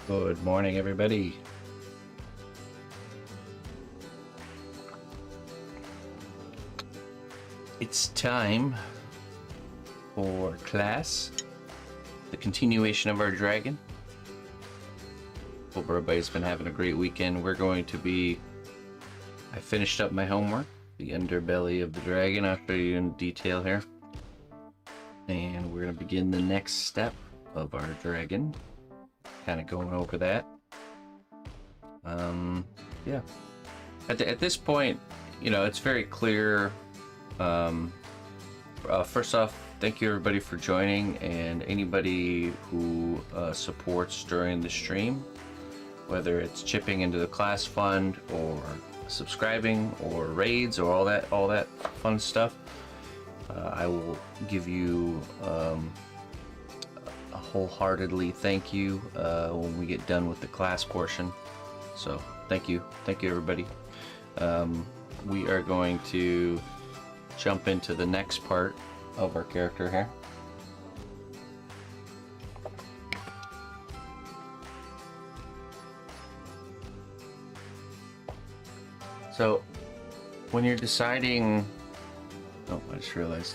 Good morning, everybody. It's time for class, the continuation of our dragon. Hope everybody's been having a great weekend. I finished up my homework, the underbelly of the dragon. I'll show you in detail here. And we're going to begin the next step of our dragon. Kind of going over that. Yeah. At this point, you know, it's very clear. First off, thank you everybody for joining, and anybody who supports during the stream, whether it's chipping into the class fund or subscribing or raids or all that fun stuff. I will give you a wholeheartedly thank you when we get done with the class portion. So thank you everybody. We are going to jump into the next part of our character here. So when you're deciding, oh, I just realized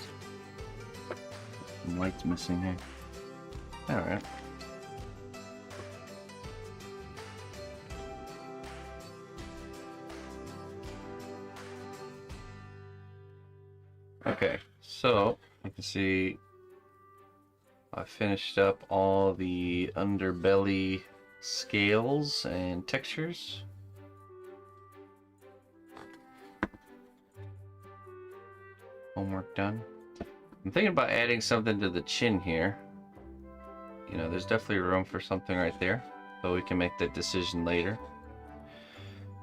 some light's missing here. All right. Okay, so you can see I finished up all the underbelly scales and textures. Homework done. I'm thinking about adding something to the chin here. You know, there's definitely room for something right there, but we can make that decision later.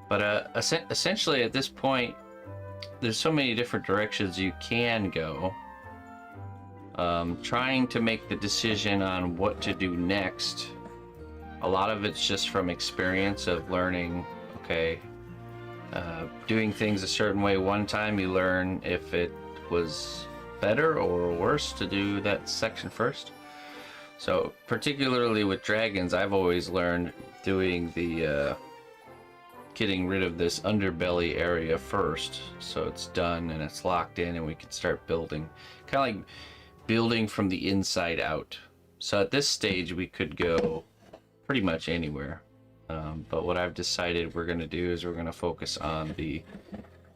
But essentially at this point, there's so many different directions you can go. Trying to make the decision on what to do next, a lot of it's just from experience of learning, okay, doing things a certain way one time, you learn if it was better or worse to do that section first. So particularly with dragons, I've always learned doing the getting rid of this underbelly area first, so it's done and it's locked in and we can start building, kind of like building from the inside out. So at this stage we could go pretty much anywhere, but what I've decided we're going to do is we're going to focus on the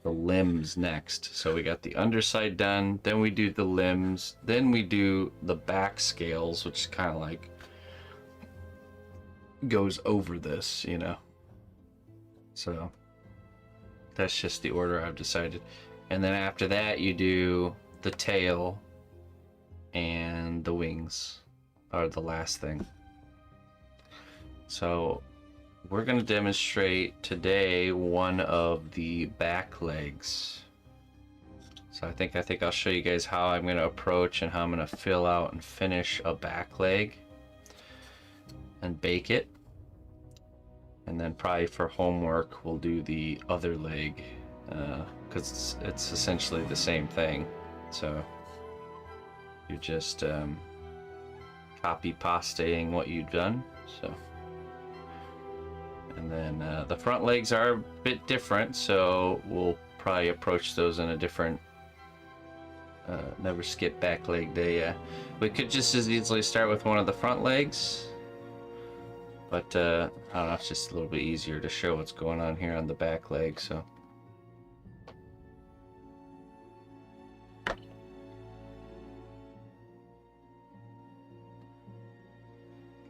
limbs next. So we got the underside done, then we do the limbs, then we do the back scales, which kind of like goes over this, you know. So that's just the order I've decided. And then after that you do the tail and the wings are the last thing. So we're going to demonstrate today one of the back legs. So I think I'll show you guys how I'm going to approach and how I'm going to fill out and finish a back leg and bake it. And then probably for homework we'll do the other leg, because it's essentially the same thing. So you're just copy pastaing what you've done. So, and then the front legs are a bit different, so we'll probably approach those in a different never skip back leg day. We could just as easily start with one of the front legs, but I don't know, it's just a little bit easier to show what's going on here on the back leg. So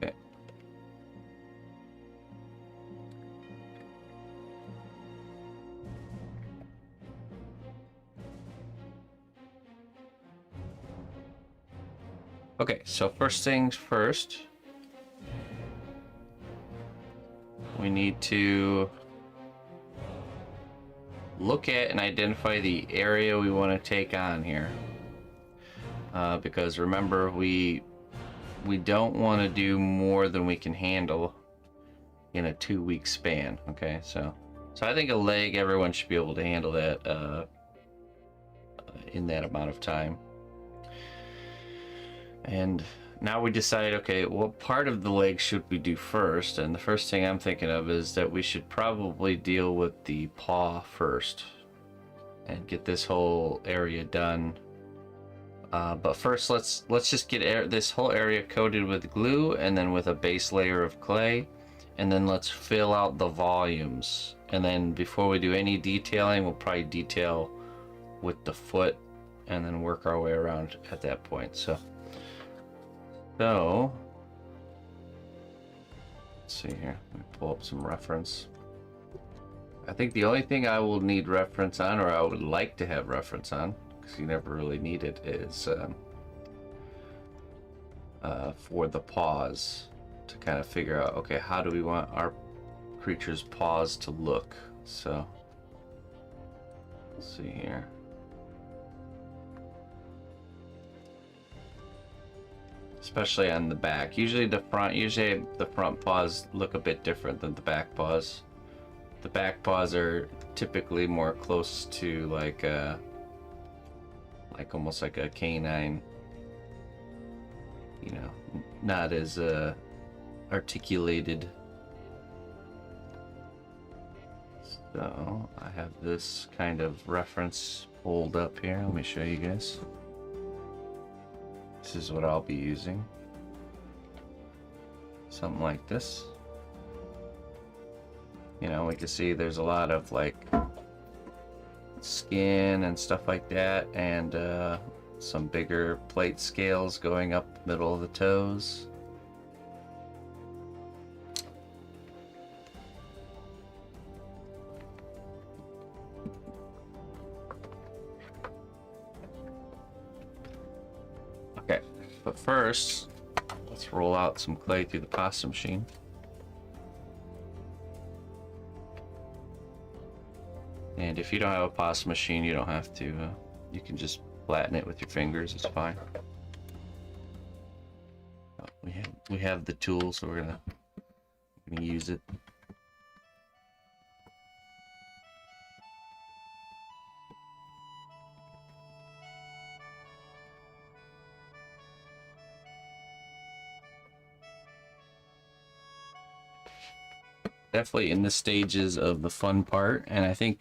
okay. Okay, so first things first, we need to look at and identify the area we want to take on here, because remember we don't want to do more than we can handle in a 2-week span. Okay, so I think a leg, everyone should be able to handle that in that amount of time. And now we decide, okay, what part of the leg should we do first? And the first thing I'm thinking of is that we should probably deal with the paw first and get this whole area done. But first, let's just get this whole area coated with glue and then with a base layer of clay, and then let's fill out the volumes. And then before we do any detailing, we'll probably detail with the foot and then work our way around at that point. So let's see here. Let me pull up some reference. I think the only thing I will need reference on, or I would like to have reference on, because you never really need it, is for the paws, to kind of figure out, okay, how do we want our creature's paws to look? So let's see here. Especially on the back. Usually the front paws look a bit different than the back paws. The back paws are typically more close to like almost like a canine, you know, not as articulated. So I have this kind of reference pulled up here. Let me show you guys. This is what I'll be using. Something like this. You know, we can see there's a lot of like skin and stuff like that, and some bigger plate scales going up the middle of the toes. Okay, but first, let's roll out some clay through the pasta machine. And if you don't have a pasta machine, you don't have to, you can just flatten it with your fingers, it's fine. We have the tool, so we're gonna use it. Definitely in the stages of the fun part, and I think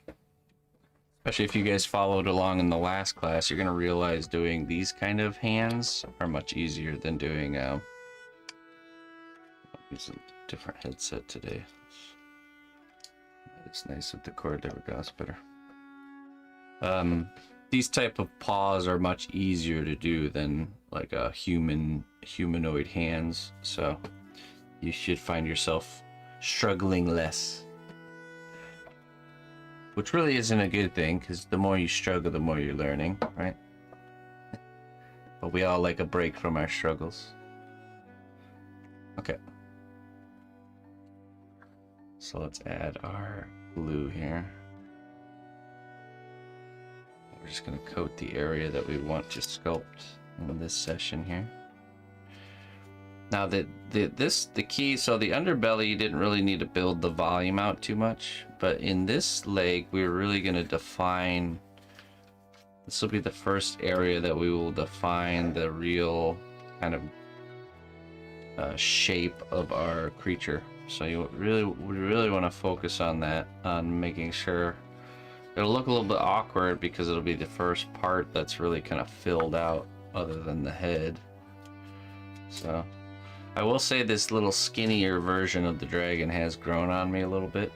especially if you guys followed along in the last class, you're gonna realize doing these kind of hands are much easier than doing use a different headset today. It's nice with the cord. There we go, it's better. These type of paws are much easier to do than like a humanoid hands, so you should find yourself struggling less, which really isn't a good thing, because the more you struggle, the more you're learning, right? But we all like a break from our struggles. Okay, so let's add our glue here. We're just going to coat the area that we want to sculpt in this session here. Now the key, so the underbelly, you didn't really need to build the volume out too much, but in this leg, we're really going to define, this will be the first area that we will define the real kind of shape of our creature. So we really want to focus on that, on making sure it'll look a little bit awkward because it'll be the first part that's really kind of filled out other than the head. So I will say this little skinnier version of the dragon has grown on me a little bit,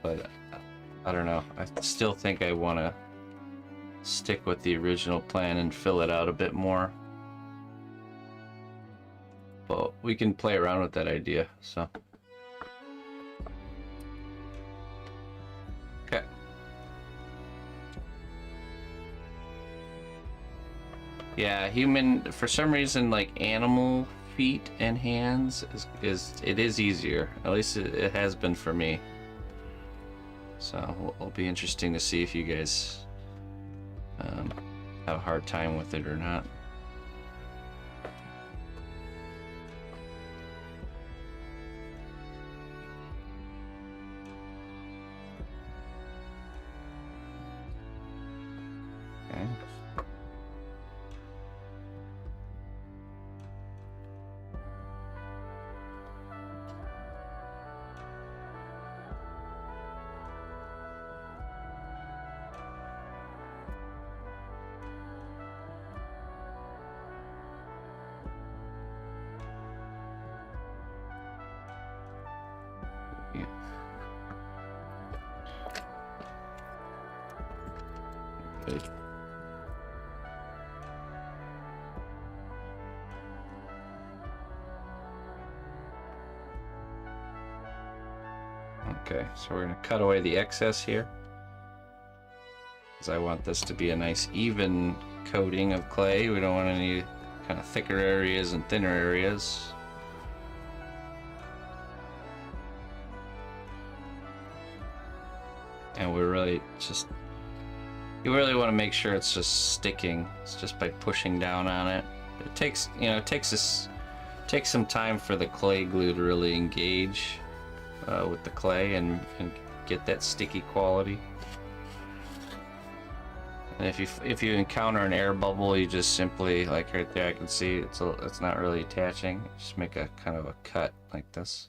but I don't know. I still think I want to stick with the original plan and fill it out a bit more. But we can play around with that idea, so. Okay. Yeah, human, for some reason, like animal feet and hands is easier. At least it has been for me. So it'll be interesting to see if you guys have a hard time with it or not. Okay. quickly. Okay, so we're going to cut away the excess here, because I want this to be a nice even coating of clay. We don't want any kind of thicker areas and thinner areas. And we're really just, you really want to make sure it's just sticking. It's just by pushing down on it. It takes, you know, it takes some time for the clay glue to really engage with the clay and get that sticky quality. And if you encounter an air bubble, you just simply, like right there, I can see it's not really attaching. Just make a kind of a cut like this.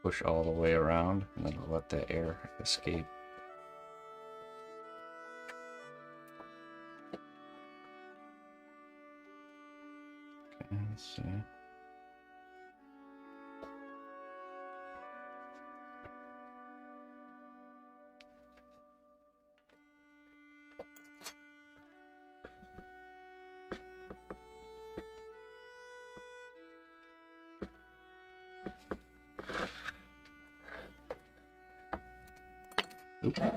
Push all the way around, and then let the air escape. Okay, let's see. Oop. Okay,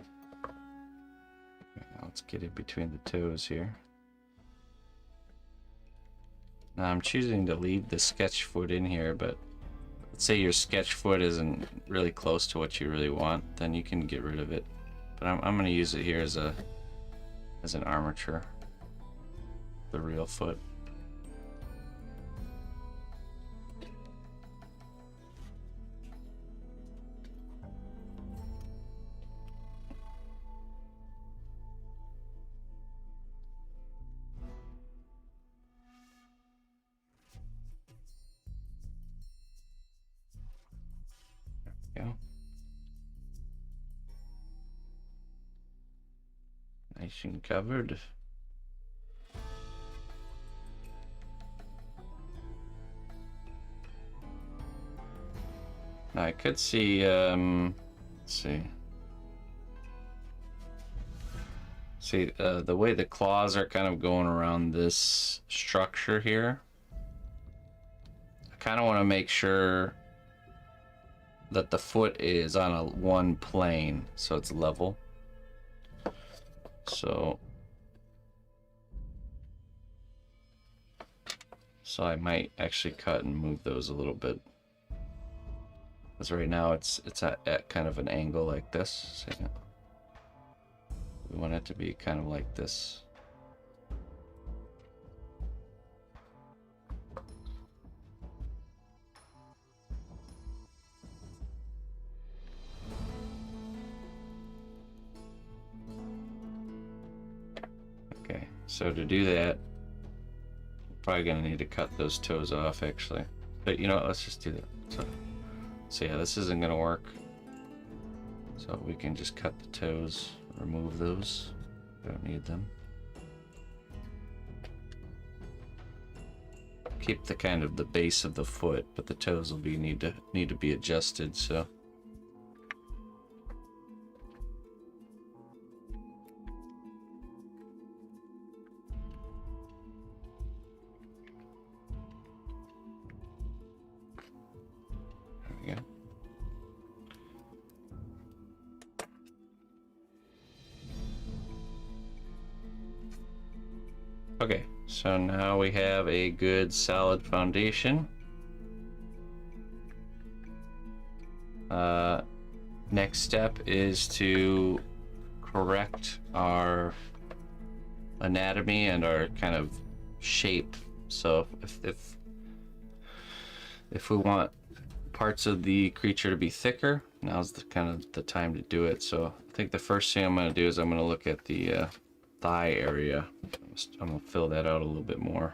now let's get in between the toes here. Now I'm choosing to leave the sketch foot in here, but let's say your sketch foot isn't really close to what you really want, then you can get rid of it. But I'm going to use it here as an armature, the real foot. There we go. Nice and covered. Now I could see, let's see. See, the way the claws are kind of going around this structure here. I kind of want to make sure that the foot is on a one plane, so it's level. So I might actually cut and move those a little bit. Because right now it's at kind of an angle like this. So we want it to be kind of like this. Okay, so to do that, we're probably gonna need to cut those toes off actually. But you know what, let's just do that. So yeah, this isn't gonna work. So we can just cut the toes, remove those. We don't need them. Keep the kind of the base of the foot, but the toes will be need to be adjusted. So there we go. Okay, so now we have a good solid foundation. Next step is to correct our anatomy and our kind of shape. So if we want parts of the creature to be thicker, now's the kind of the time to do it. So I think the first thing I'm going to do is I'm going to look at the thigh area. I'm going to fill that out a little bit more.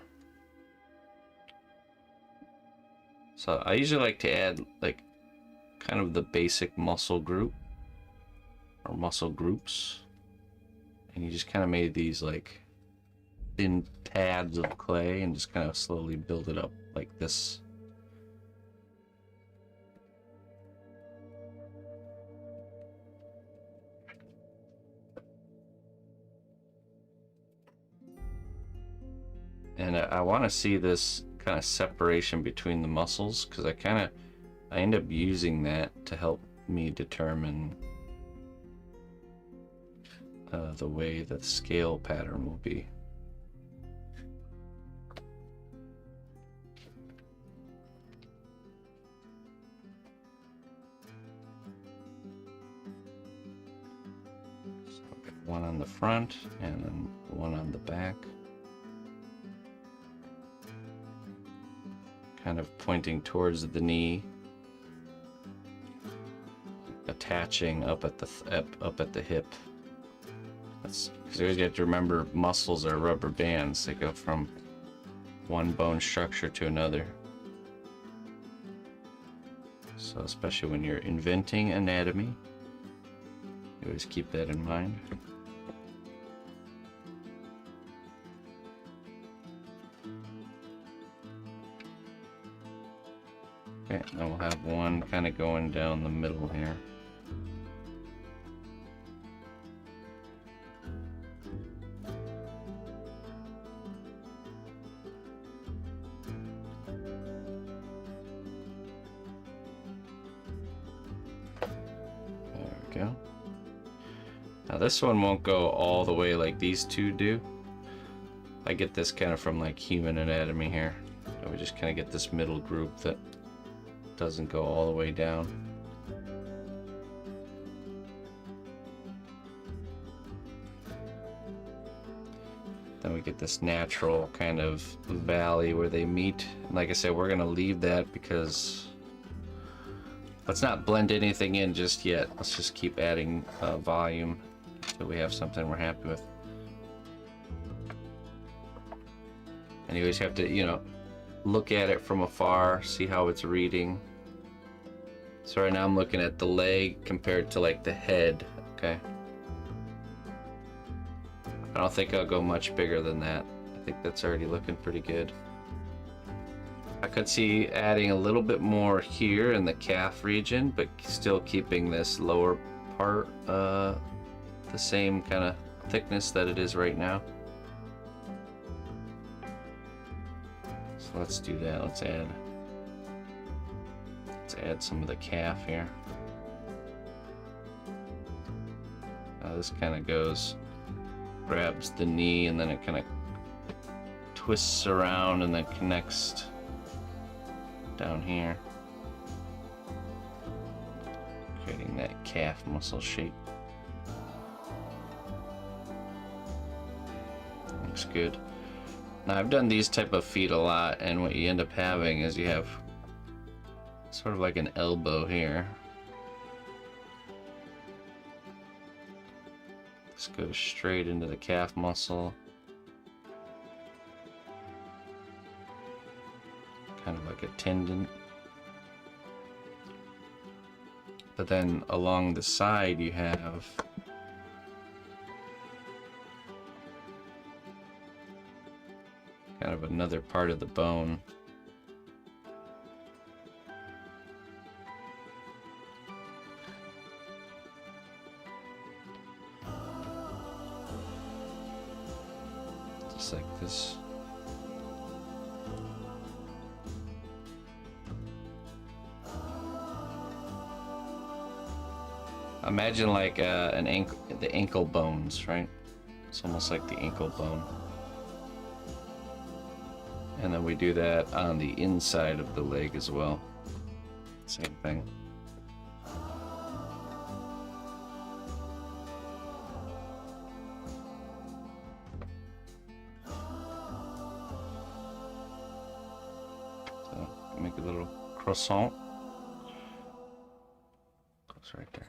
So I usually like to add like kind of the basic muscle group or muscle groups, and you just kind of made these like thin pads of clay and just kind of slowly build it up like this. And I want to see this kind of separation between the muscles, because I end up using that to help me determine the way the scale pattern will be. So one on the front and then one on the back. Kind of pointing towards the knee, attaching up at the hip. That's because you have to remember, muscles are rubber bands. They go from one bone structure to another. So especially when you're inventing anatomy, you always keep that in mind. Okay, now we'll have one kind of going down the middle here. There we go. Now this one won't go all the way like these two do. I get this kind of from like human anatomy here. So we just kind of get this middle group that doesn't go all the way down. Then we get this natural kind of valley where they meet. And like I said, we're gonna leave that because let's not blend anything in just yet. Let's just keep adding volume until we have something we're happy with. And you always have to, you know, look at it from afar, see how it's reading. So right now I'm looking at the leg compared to like the head, okay? I don't think I'll go much bigger than that. I think that's already looking pretty good. I could see adding a little bit more here in the calf region, but still keeping this lower part the same kind of thickness that it is right now. So let's do that. Let's add some of the calf here. This kind of goes, grabs the knee, and then it kind of twists around and then connects down here, creating that calf muscle shape. Looks good. Now I've done these type of feet a lot, and what you end up having is you have sort of like an elbow here. This goes straight into the calf muscle. Kind of like a tendon. But then along the side you have kind of another part of the bone. Just like this. Imagine like an ankle, the ankle bones, right? It's almost like the ankle bone. And then we do that on the inside of the leg as well. Same thing. So make a little croissant. Goes right there.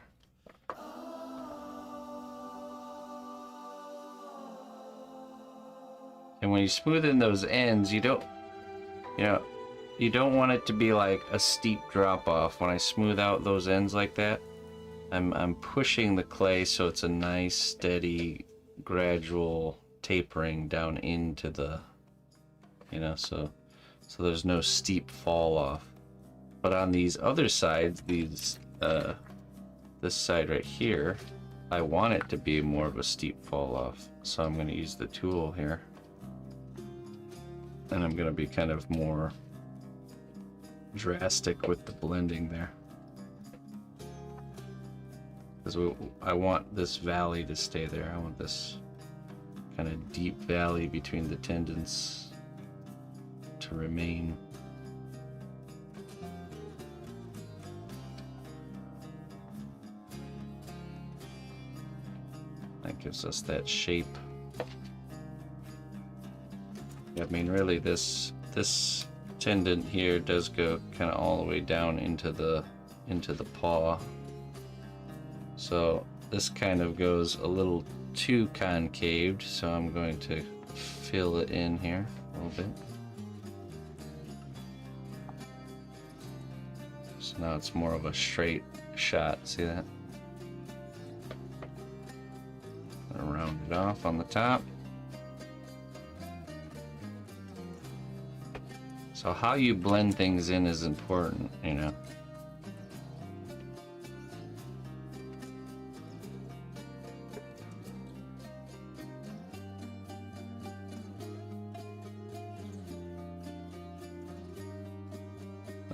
And when you smooth in those ends, you don't want it to be like a steep drop off. When I smooth out those ends like that, I'm pushing the clay so it's a nice, steady, gradual tapering down into the, so there's no steep fall off. But on these other sides, this side right here, I want it to be more of a steep fall off. So I'm going to use the tool here. And I'm going to be kind of more drastic with the blending there. Because I want this valley to stay there. I want this kind of deep valley between the tendons to remain. That gives us that shape. I mean, really, this tendon here does go kind of all the way down into the paw. So this kind of goes a little too concaved, so I'm going to fill it in here a little bit. So now it's more of a straight shot. See that? Round it off on the top. So how you blend things in is important, you know.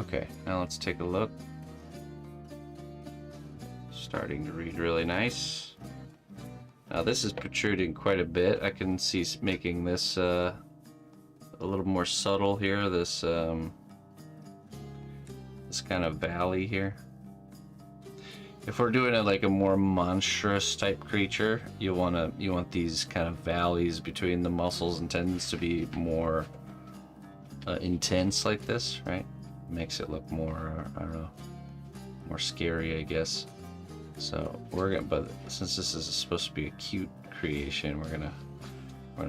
Okay, now let's take a look. Starting to read really nice. Now this is protruding quite a bit. I can see making this a little more subtle here. This this kind of valley here. If we're doing it like a more monstrous type creature, you want these kind of valleys between the muscles and tendons to be more intense like this, right? Makes it look more, I don't know, more scary, I guess. So we're gonna, but since this is supposed to be a cute creation, we're gonna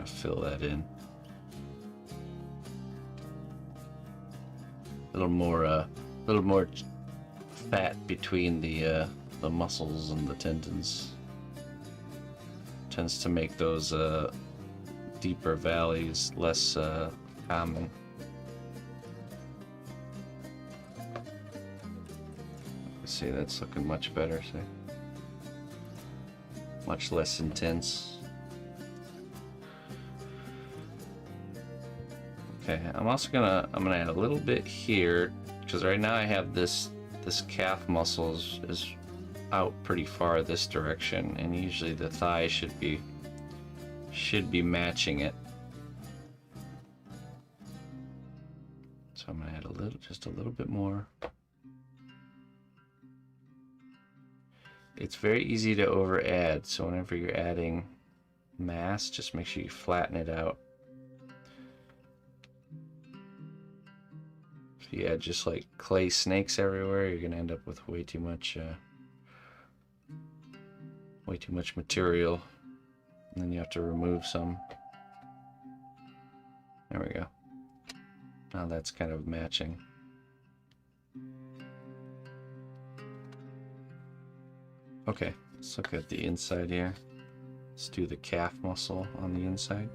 fill that in. A little more fat between the muscles and the tendons. Tends to make those deeper valleys less common. See, that's looking much better. See, much less intense. Okay, I'm gonna add a little bit here because right now I have this calf muscle is out pretty far this direction, and usually the thigh should be matching it. So I'm gonna add just a little bit more. It's very easy to over add, so whenever you're adding mass, just make sure you flatten it out. If you add just like clay snakes everywhere, you're gonna end up with way too much material, and then you have to remove some. There we go. Now that's kind of matching. Okay, let's look at the inside here. Let's do the calf muscle on the inside.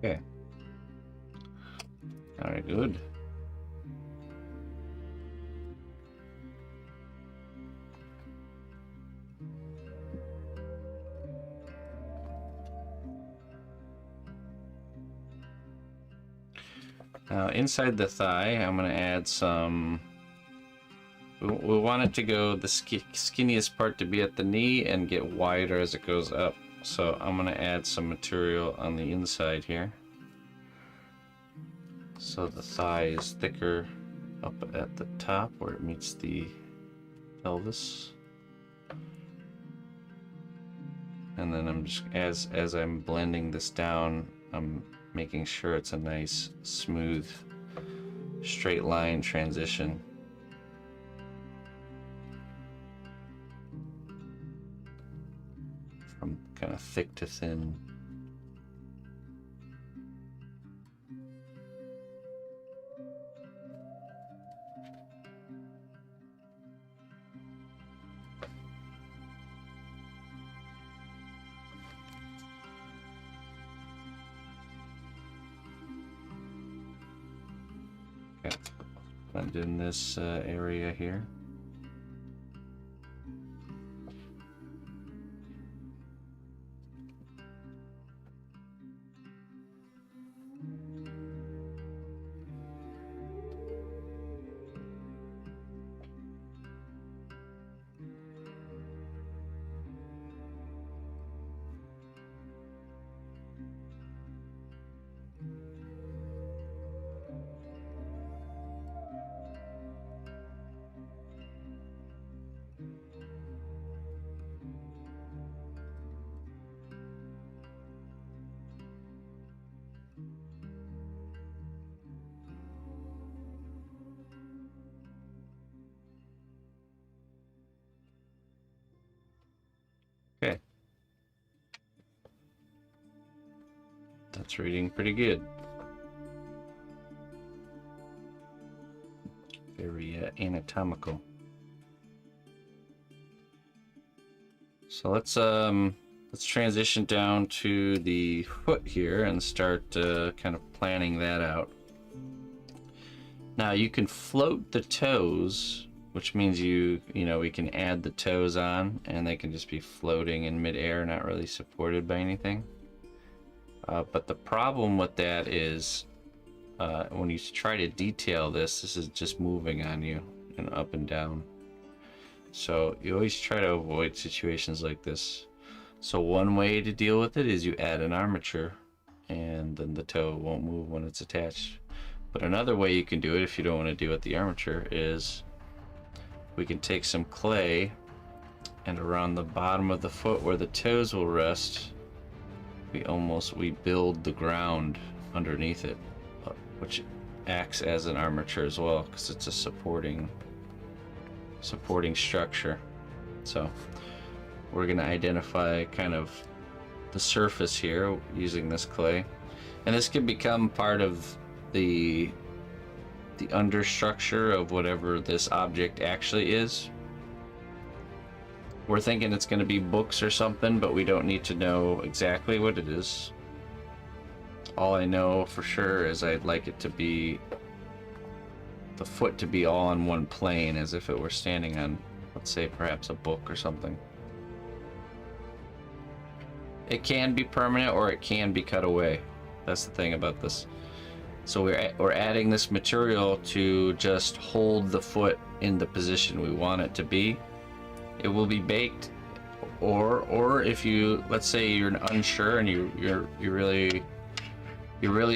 Okay. All right, good. Now inside the thigh, I'm going to add some. We want it to go the skinniest part to be at the knee and get wider as it goes up. So I'm going to add some material on the inside here. So the thigh is thicker up at the top where it meets the pelvis. And then I'm just, as I'm blending this down, I'm making sure it's a nice, smooth, straight line transition. from kind of thick to thin. Okay, blend in this area here. Okay. That's reading pretty good. Very anatomical. So let's transition down to the foot here and start kind of planning that out. Now you can float the toes, which means we can add the toes on and they can just be floating in midair, not really supported by anything. But the problem with that is when you try to detail this is just moving on you and up and down. So you always try to avoid situations like this. So one way to deal with it is you add an armature and then the toe won't move when it's attached. But another way you can do it if you don't want to deal with the armature is we can take some clay and around the bottom of the foot where the toes will rest, we build the ground underneath it, which acts as an armature as well because it's a supporting structure. So we're going to identify kind of the surface here using this clay, and this can become part of the understructure of whatever this object actually is. We're thinking it's going to be books or something, but we don't need to know exactly what it is. All I know for sure is I'd like it to be the foot to be all on one plane, as if it were standing on, let's say, perhaps a book or something. It can be permanent or it can be cut away. That's the thing about this. So we're adding this material to just hold the foot in the position we want it to be. It will be baked, or if you, let's say you're unsure and you're really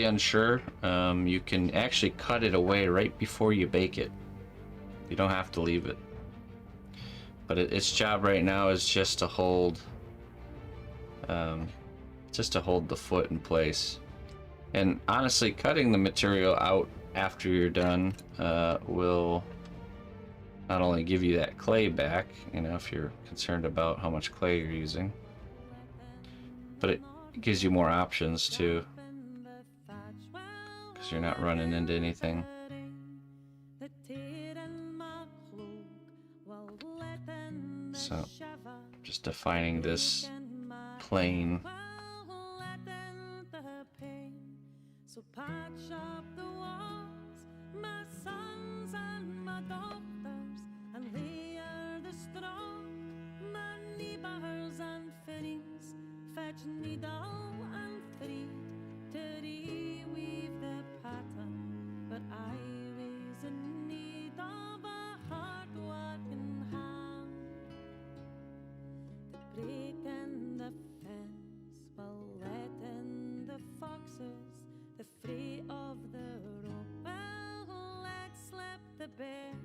unsure, you can actually cut it away right before you bake it. You don't have to leave it. But its job right now is just to hold the foot in place. And honestly, cutting the material out after you're done will not only give you that clay back, if you're concerned about how much clay you're using, but it gives you more options too, because you're not running into anything. So just defining this plane. So patch up the walls, my sons and my daughters, and layer the straw, my neighbours and friends, fetch needle and thread to reweave the pattern, but I was in need of a hard-working hand to break in the fence while letting the foxes the free of the rope. Well, let's slip the bed,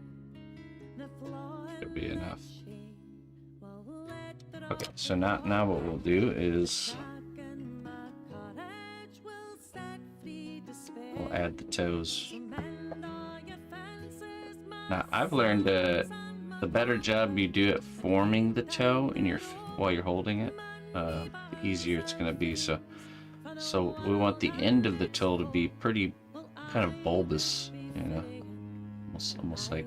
the floor. Should be enough. Okay, so now what we'll do is we'll add the toes. Now I've learned that the better job you do at forming the toe while you're holding it, the easier it's going to be. So we want the end of the toe to be pretty kind of bulbous, you know, almost like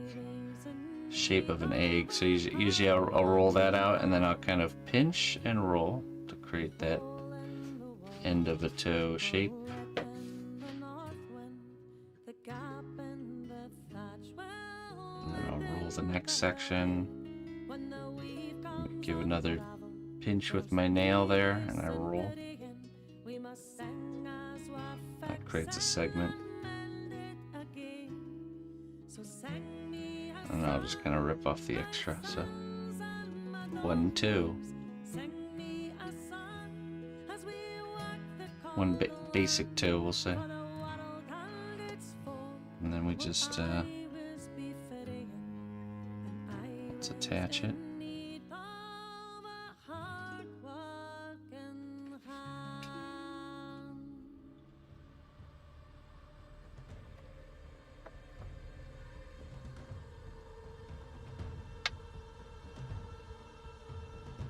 shape of an egg. So usually I'll roll that out, and then I'll kind of pinch and roll to create that end of a toe shape. And then I'll roll the next section, give another pinch with my nail there, and I roll. That creates a segment. And I'll just kind of rip off the extra. So 1, 2. One basic toe, we'll say. And then we just let's attach it.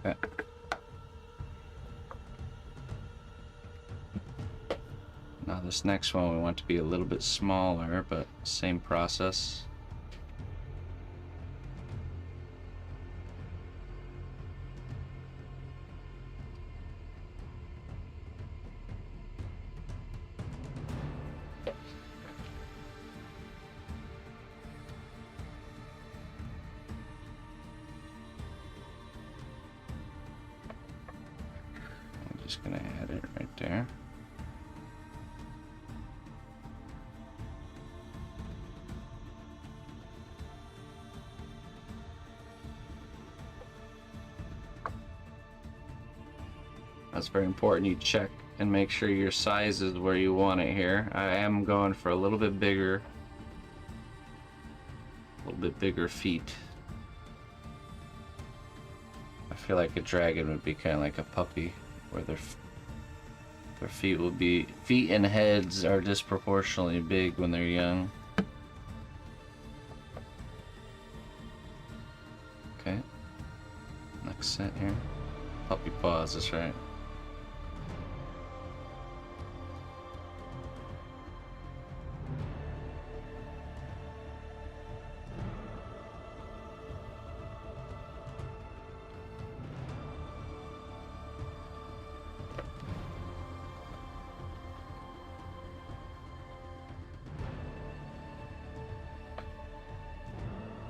Okay. Now this next one we want to be a little bit smaller, but same process. I'm just gonna add it right there. That's very important. You check and make sure your size is where you want it here. I am going for a little bit bigger feet. I feel like a dragon would be kind of like a puppy, where their feet will be, feet and heads are disproportionately big when they're young. Okay, next set here. Puppy paws, that's right.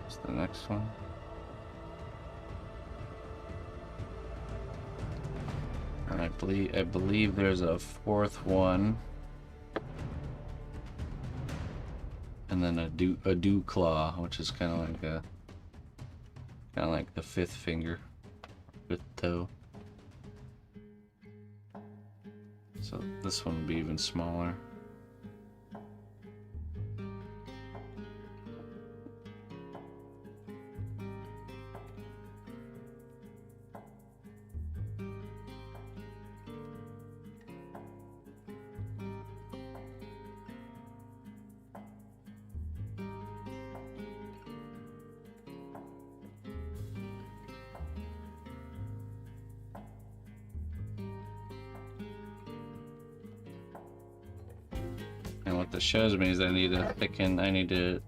What's the next one? And I believe there's a fourth one, and then a dew claw, which is kind of like the fifth finger, fifth toe. So this one would be even smaller. And what this shows me is I need to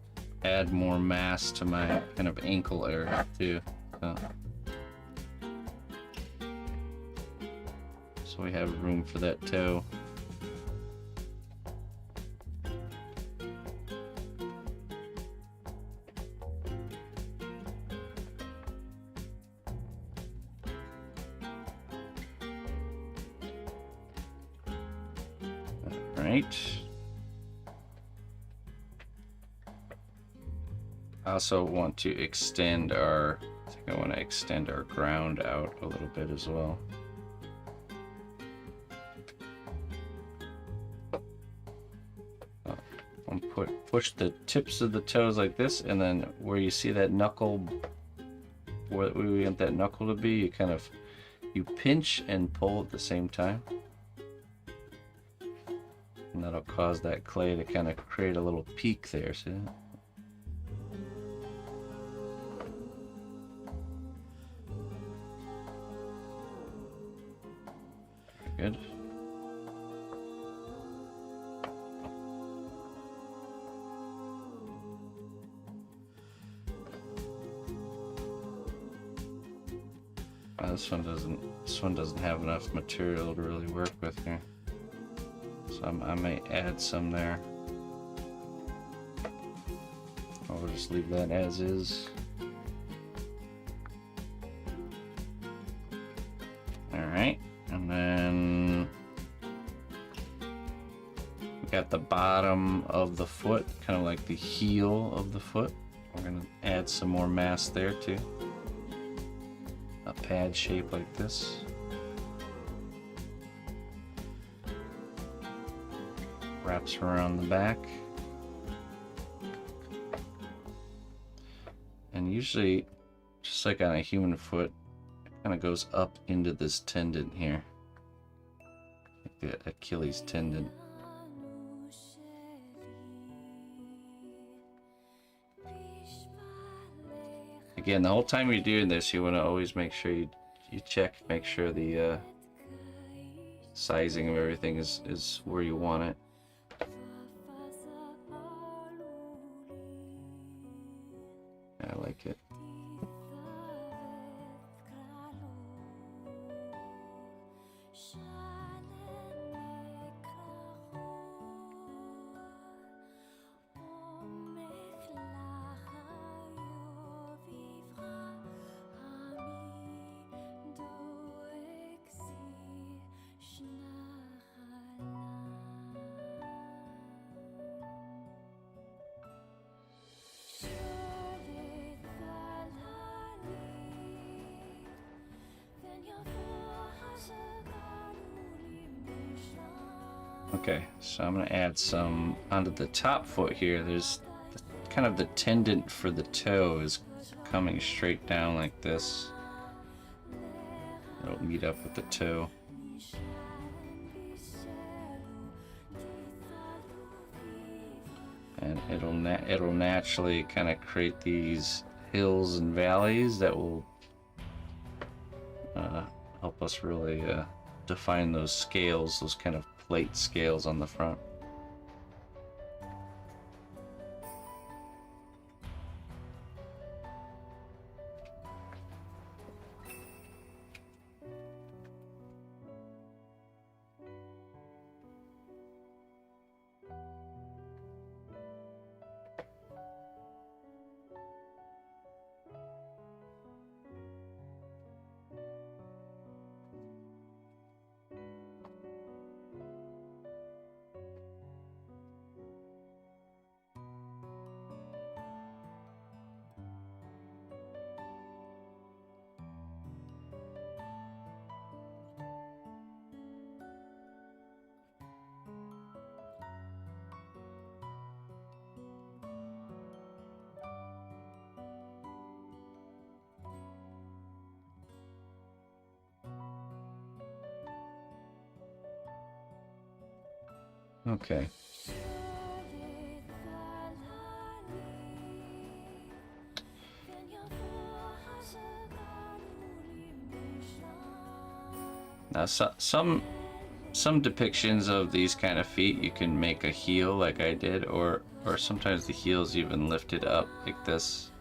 add more mass to my kind of ankle area too. So we have room for that toe. All right. I also want to extend I think I want to extend our ground out a little bit as well. Push the tips of the toes like this, and then where you see that knuckle, where we want that knuckle to be, you pinch and pull at the same time. And that'll cause that clay to kind of create a little peak there, see that? good. This one doesn't have enough material to really work with here. So I may add some there. Or we'll just leave that as is. Alright, and then we got the bottom of the foot, kind of like the heel of the foot. We're gonna add some more mass there too. A pad shape like this. Wraps around the back. And usually, just like on a human foot, it kind of goes up into this tendon here. Like the Achilles tendon. Again, the whole time you're doing this, you want to always make sure you check, make sure the sizing of everything is where you want it. I like it. Okay, so I'm going to add some onto the top foot here. There's kind of the tendon for the toe is coming straight down like this. It'll meet up with the toe. And it'll naturally kind of create these hills and valleys that will help us really define those scales, those kind of plate scales on the front. Okay. Now, some depictions of these kind of feet, you can make a heel like I did, or sometimes the heel's even lifted up like this,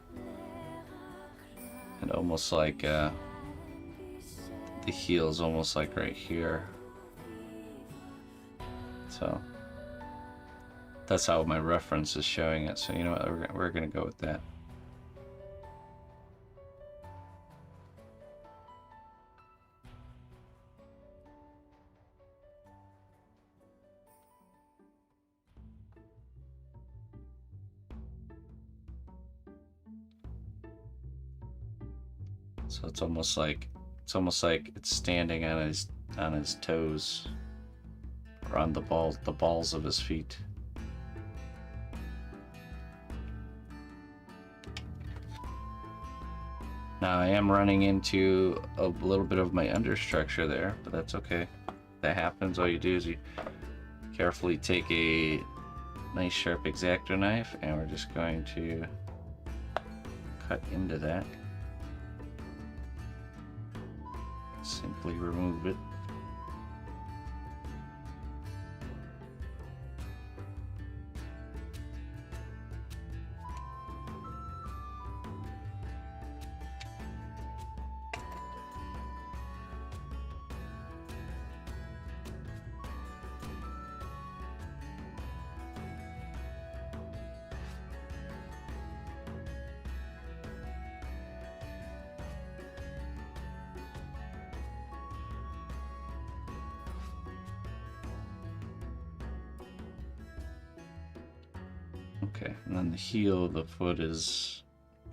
and almost like the heel's almost like right here. So that's how my reference is showing it. So you know what, we're gonna go with that. So it's almost like it's standing on his toes, or on the balls of his feet. Now I am running into a little bit of my understructure there, but that's okay. That happens. All you do is you carefully take a nice sharp X-Acto knife, and we're just going to cut into that. Simply remove it. Okay, and then the heel of the foot is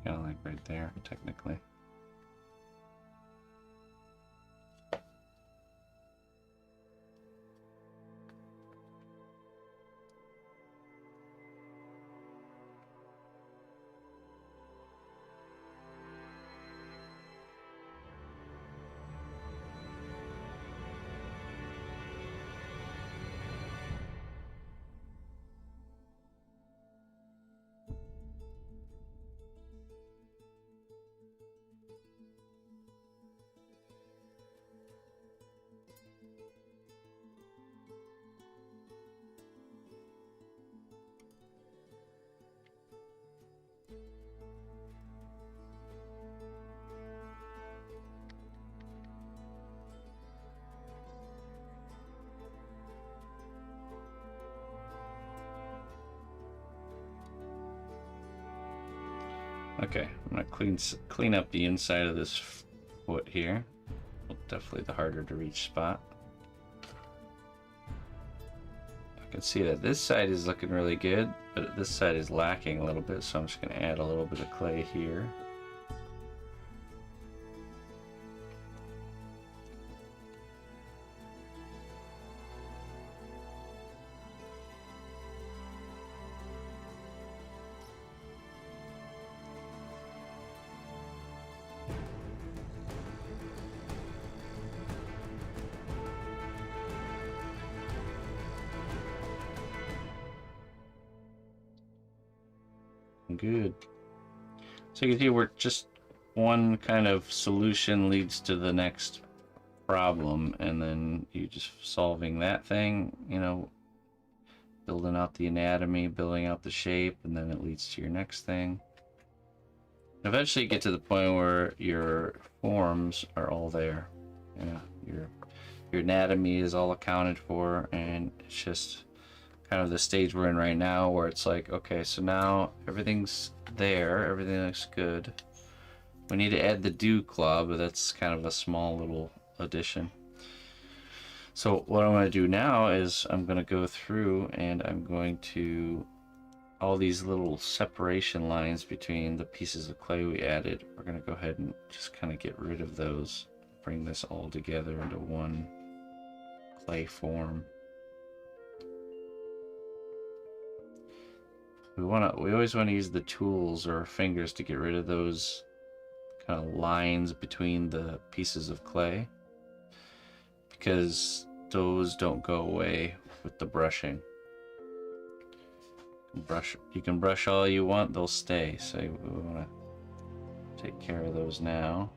kind of like right there, technically. Okay, I'm gonna clean up the inside of this foot here. Well, definitely the harder to reach spot. I can see that this side is looking really good, but this side is lacking a little bit, so I'm just gonna add a little bit of clay here. Good. So you can see we're just one kind of solution leads to the next problem, and then you just solving that thing, you know, building out the anatomy, building out the shape, and then it leads to your next thing. Eventually you get to the point where your forms are all there. Yeah, your anatomy is all accounted for, and it's just kind of the stage we're in right now where it's like, okay, so now everything's there, everything looks good. We need to add the dew claw, but that's kind of a small little addition. So what I'm going to do now is I'm going to go through and I'm going to, all these little separation lines between the pieces of clay we added, we're going to go ahead and just kind of get rid of those, bring this all together into one clay form. We always want to use the tools or fingers to get rid of those kind of lines between the pieces of clay, because those don't go away with the brushing. You can brush all you want, they'll stay. So we want to take care of those now.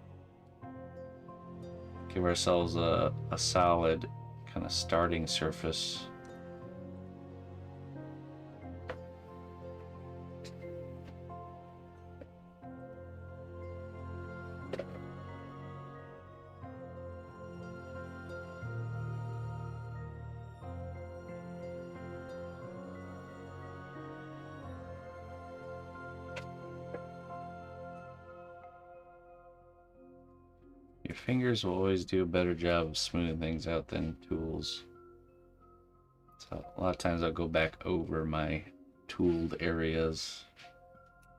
Give ourselves a solid kind of starting surface. Your fingers will always do a better job of smoothing things out than tools. So a lot of times I'll go back over my tooled areas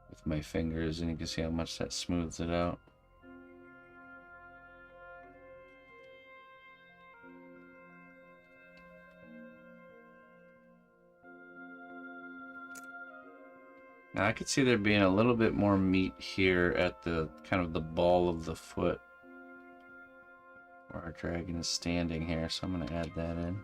with my fingers, and you can see how much that smooths it out. Now I could see there being a little bit more meat here at the kind of the ball of the foot where our dragon is standing here, so I'm going to add that in.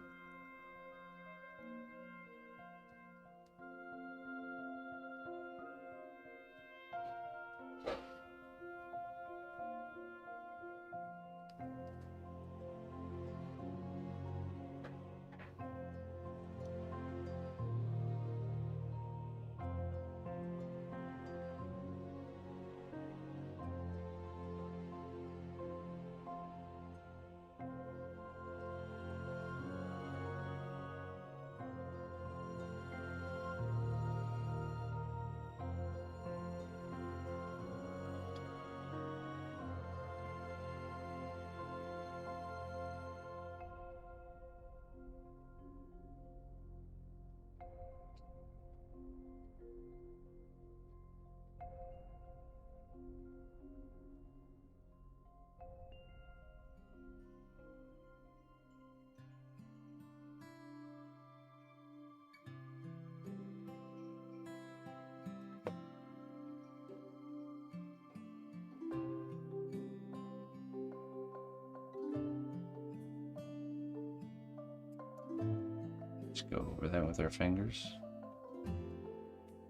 Just go over that with our fingers.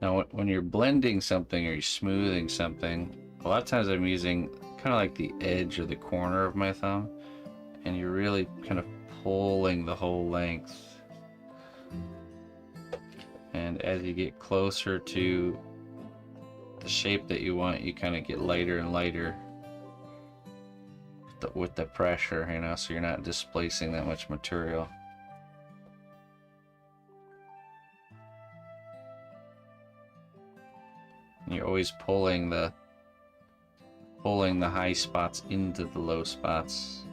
Now, when you're blending something or you're smoothing something, a lot of times I'm using kind of like the edge or the corner of my thumb, and you're really kind of pulling the whole length. And as you get closer to the shape that you want, you kind of get lighter and lighter with the pressure, you know, so you're not displacing that much material. And you're always pulling the high spots into the low spots.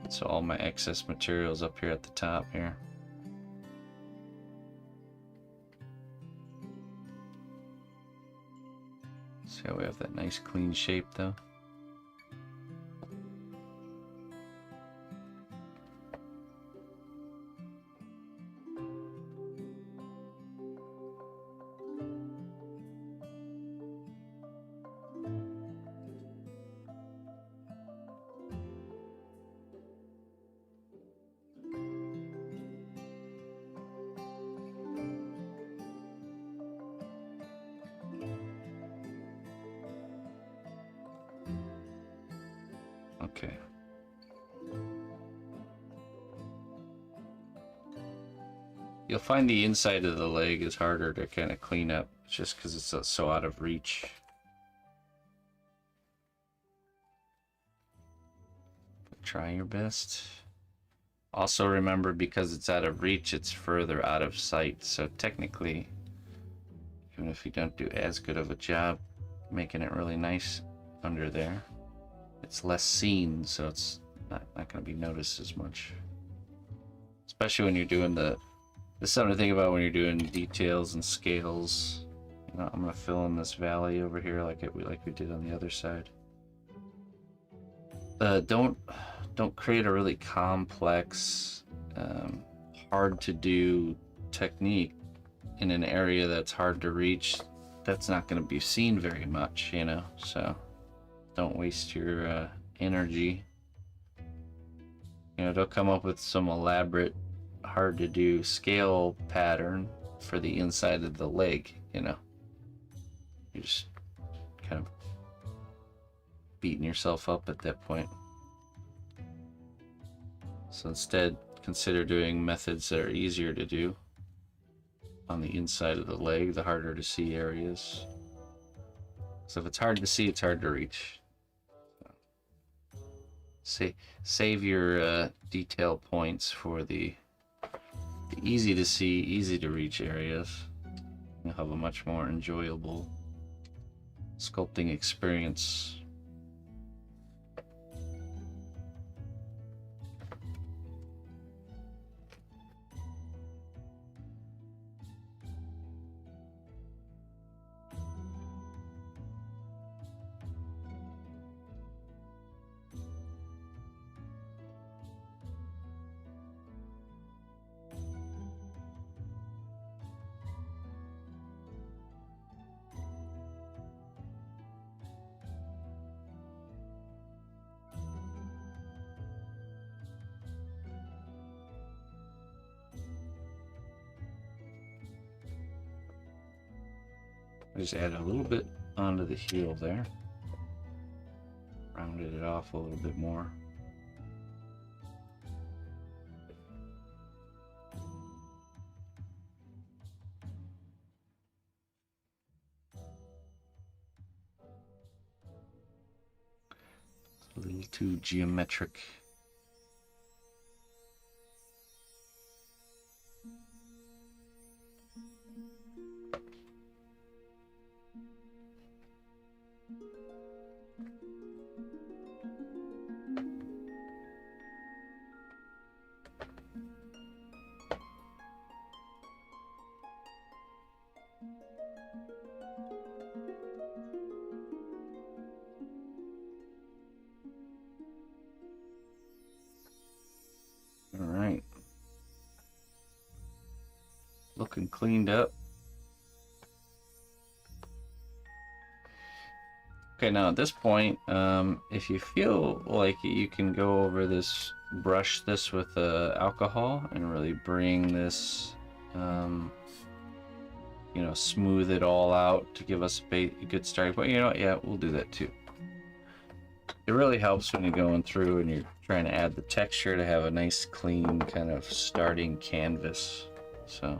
So all my excess materials up here at the top here. See how we have that nice clean shape though? Okay. You'll find the inside of the leg is harder to kind of clean up just because it's so out of reach. But try your best. Also remember, because it's out of reach, it's further out of sight. So technically, even if you don't do as good of a job making it really nice under there, it's less seen, so it's not going to be noticed as much. Especially when you're doing this is something to think about when you're doing details and scales. You know, I'm going to fill in this valley over here like we did on the other side. Don't create a really complex, hard to do technique in an area that's hard to reach. That's not going to be seen very much, you know, so don't waste your energy. You know, don't come up with some elaborate, hard to do scale pattern for the inside of the leg, you know. You're just kind of beating yourself up at that point. So instead, consider doing methods that are easier to do on the inside of the leg, the harder to see areas. So if it's hard to see, it's hard to reach. Save your detail points for the easy to see, easy to reach areas. You'll have a much more enjoyable sculpting experience. I just added a little bit onto the heel there. Rounded it off a little bit more. A little too geometric. All right. Looking cleaned up. Okay, now at this point, if you feel like you can go over this, brush this with alcohol and really bring this, you know, smooth it all out to give us a good starting point. You know what? Yeah, we'll do that too. It really helps when you're going through and you're trying to add the texture to have a nice, clean kind of starting canvas. So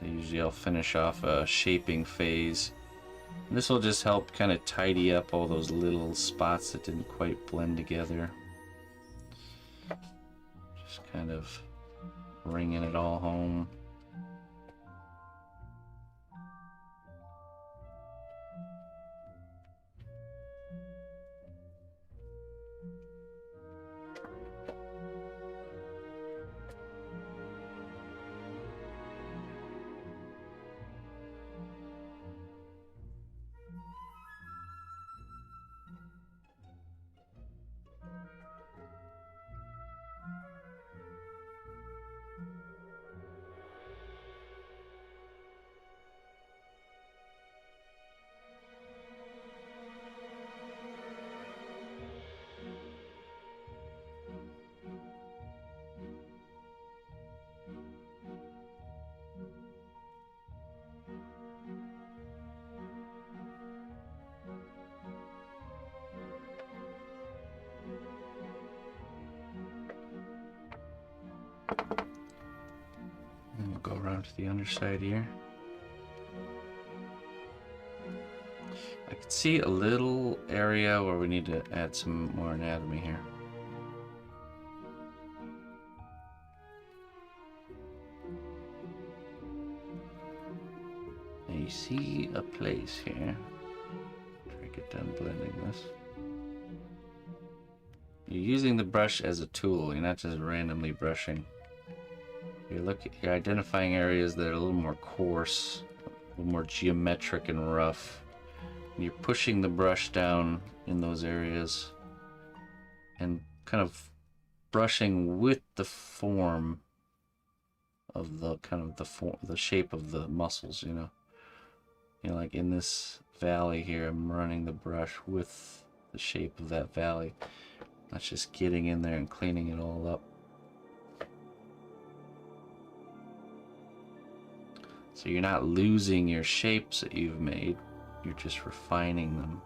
usually I'll finish off a shaping phase. This will just help kind of tidy up all those little spots that didn't quite blend together. Just kind of bringing it all home. And we'll go around to the underside here. I can see a little area where we need to add some more anatomy here. Now you see a place here. Try to get done blending this. You're using the brush as a tool, you're not just randomly brushing. You're identifying areas that are a little more coarse, a little more geometric and rough. And you're pushing the brush down in those areas and kind of brushing with the form of the the shape of the muscles, you know. You know, like in this valley here, I'm running the brush with the shape of that valley. Not just getting in there and cleaning it all up. So you're not losing your shapes that you've made, you're just refining them.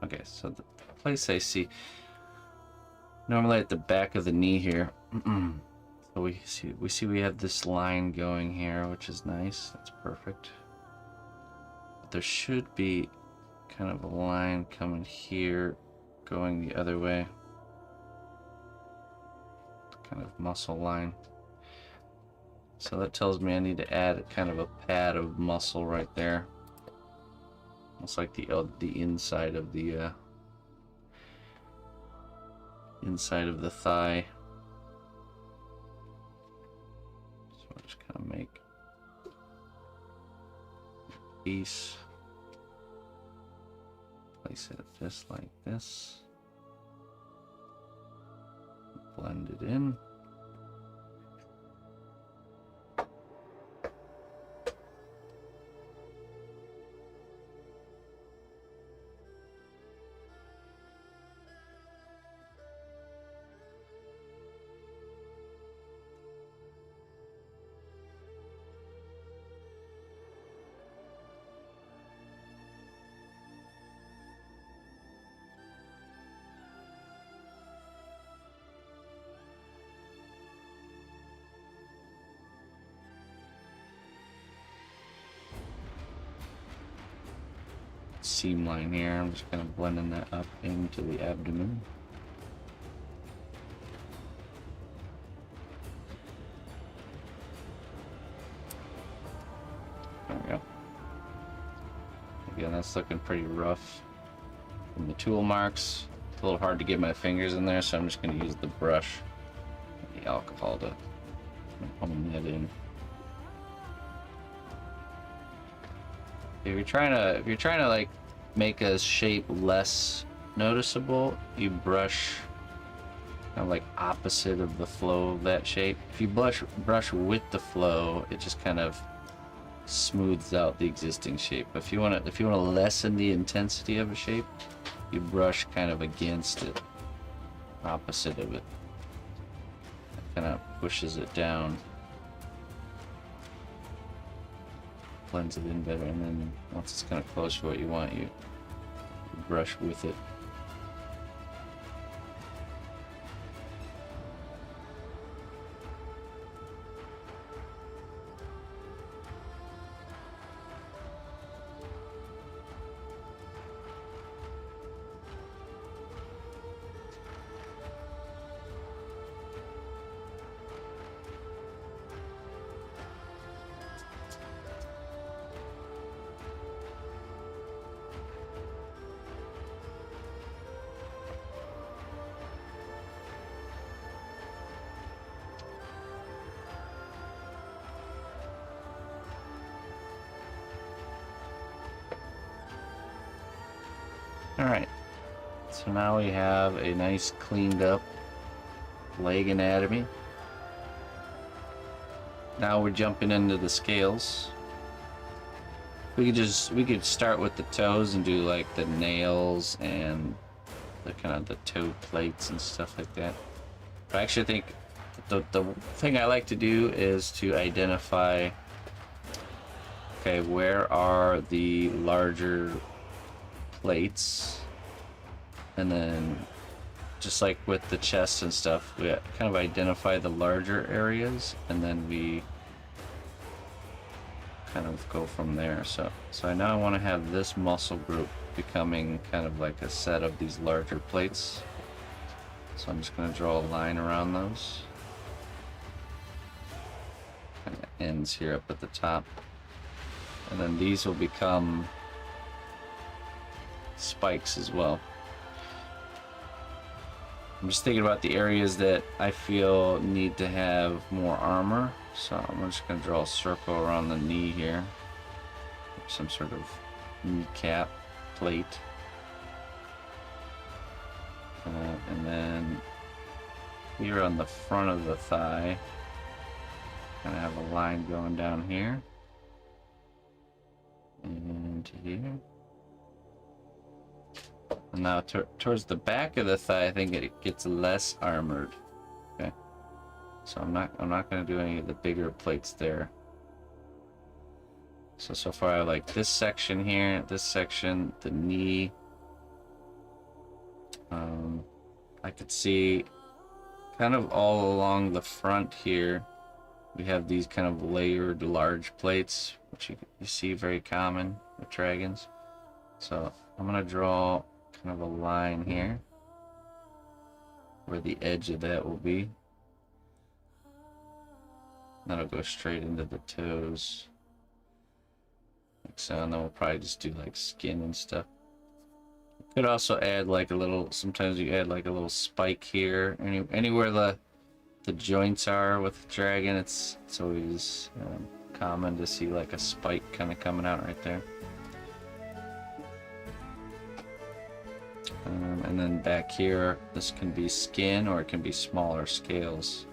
Okay, so the place I see, normally at the back of the knee here, so we see we have this line going here, which is nice, that's perfect. But there should be kind of a line coming here, going the other way. Kind of muscle line. So that tells me I need to add kind of a pad of muscle right there. Almost like the inside of the thigh. So I'll just kind of make a piece. Place it just like this. Blend it in. Seam line here. I'm just kind of blending that up into the abdomen. There we go. Again, that's looking pretty rough. From the tool marks, it's a little hard to get my fingers in there, so I'm just going to use the brush and the alcohol to hone that in. If you're trying to like make a shape less noticeable, you brush kind of like opposite of the flow of that shape. If you brush with the flow, it just kind of smooths out the existing shape. If you want to lessen the intensity of a shape, you brush kind of against it, opposite of it. Kind of pushes it down, blends it in better, and then once it's kind of close to what you want, you brush with it. Alright, so now we have a nice cleaned up leg anatomy. Now we're jumping into the scales. We could start with the toes and do like the nails and the kind of the toe plates and stuff like that. But I actually think the thing I like to do is to identify, okay, where are the larger plates, and then just like with the chest and stuff, we kind of identify the larger areas, and then we kind of go from there. So I now want to have this muscle group becoming kind of like a set of these larger plates. So I'm just going to draw a line around those. Kind of ends here up at the top, and then these will become spikes as well. I'm just thinking about the areas that I feel need to have more armor, so I'm just going to draw a circle around the knee here, some sort of kneecap plate, and then here on the front of the thigh, kind of have a line going down here and here. And now towards the back of the thigh, I think it gets less armored. Okay, so I'm not going to do any of the bigger plates there. So far I like this section here, this section, the knee. I could see kind of all along the front here, we have these kind of layered large plates, which you see very common with dragons. So I'm going to draw kind of a line here where the edge of that will be. That'll go straight into the toes, like so, and then we'll probably just do like skin and stuff. Could also add like a little, sometimes you add like a little spike here, anywhere the joints are with the dragon. It's always common to see like a spike kind of coming out right there. And then back here, this can be skin or it can be smaller scales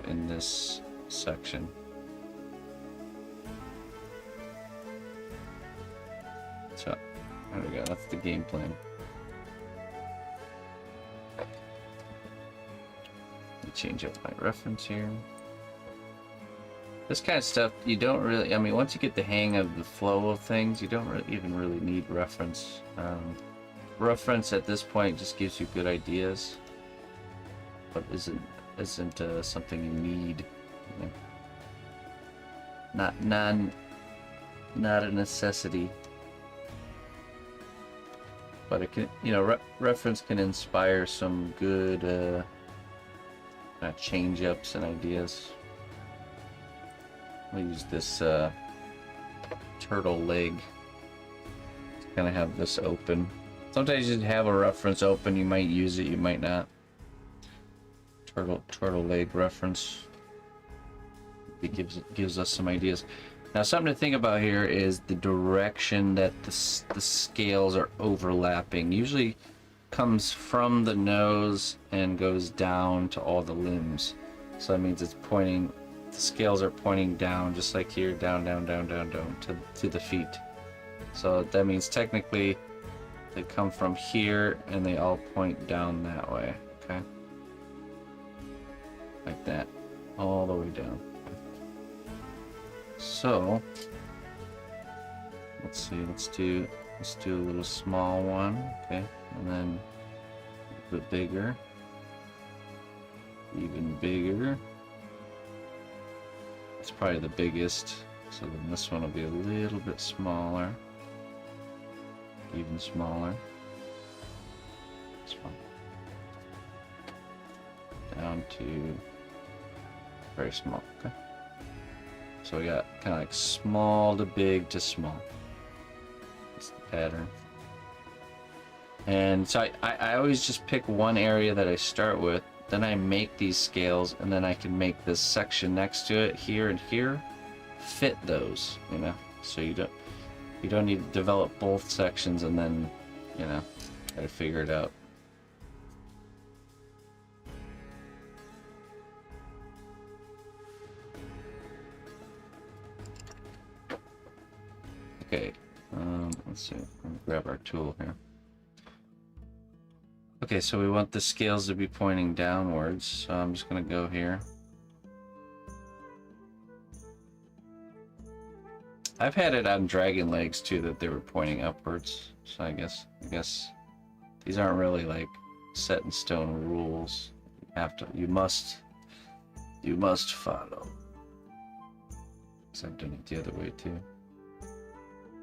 in this section. So there we go, that's the game plan. Let me change up my reference here. This kind of stuff, you don't really, I mean, once you get the hang of the flow of things, you don't even really need reference. Reference at this point just gives you good ideas, but isn't something you need. You know? Not a necessity. But it can, you know, reference can inspire some good change-ups and ideas. I'll use this turtle leg to kind of have this open. Sometimes you have a reference open, you might use it, you might not. Turtle leg reference. It gives us some ideas. Now, something to think about here is the direction that the scales are overlapping. Usually comes from the nose and goes down to all the limbs. So that means it's pointing the scales are pointing down, just like here, down, down, down, down, down to the feet. So that means technically they come from here and they all point down that way. Okay, like that, all the way down. So let's see, let's do a little small one, okay, and then a bit bigger, even bigger. It's probably the biggest, so then this one will be a little bit smaller, even smaller, down to very small. Okay, so we got kind of like small to big to small. That's the pattern. And so I always just pick one area that I start with, then I make these scales, and then I can make this section next to it here and here fit those, you know, so you don't need to develop both sections and then, you know, try to figure it out. Okay, let's see, let me grab our tool here. Okay, so we want the scales to be pointing downwards, so I'm just gonna go here. I've had it on dragon legs too, that they were pointing upwards, so I guess these aren't really like set in stone rules. You must follow. Because I've done it the other way too.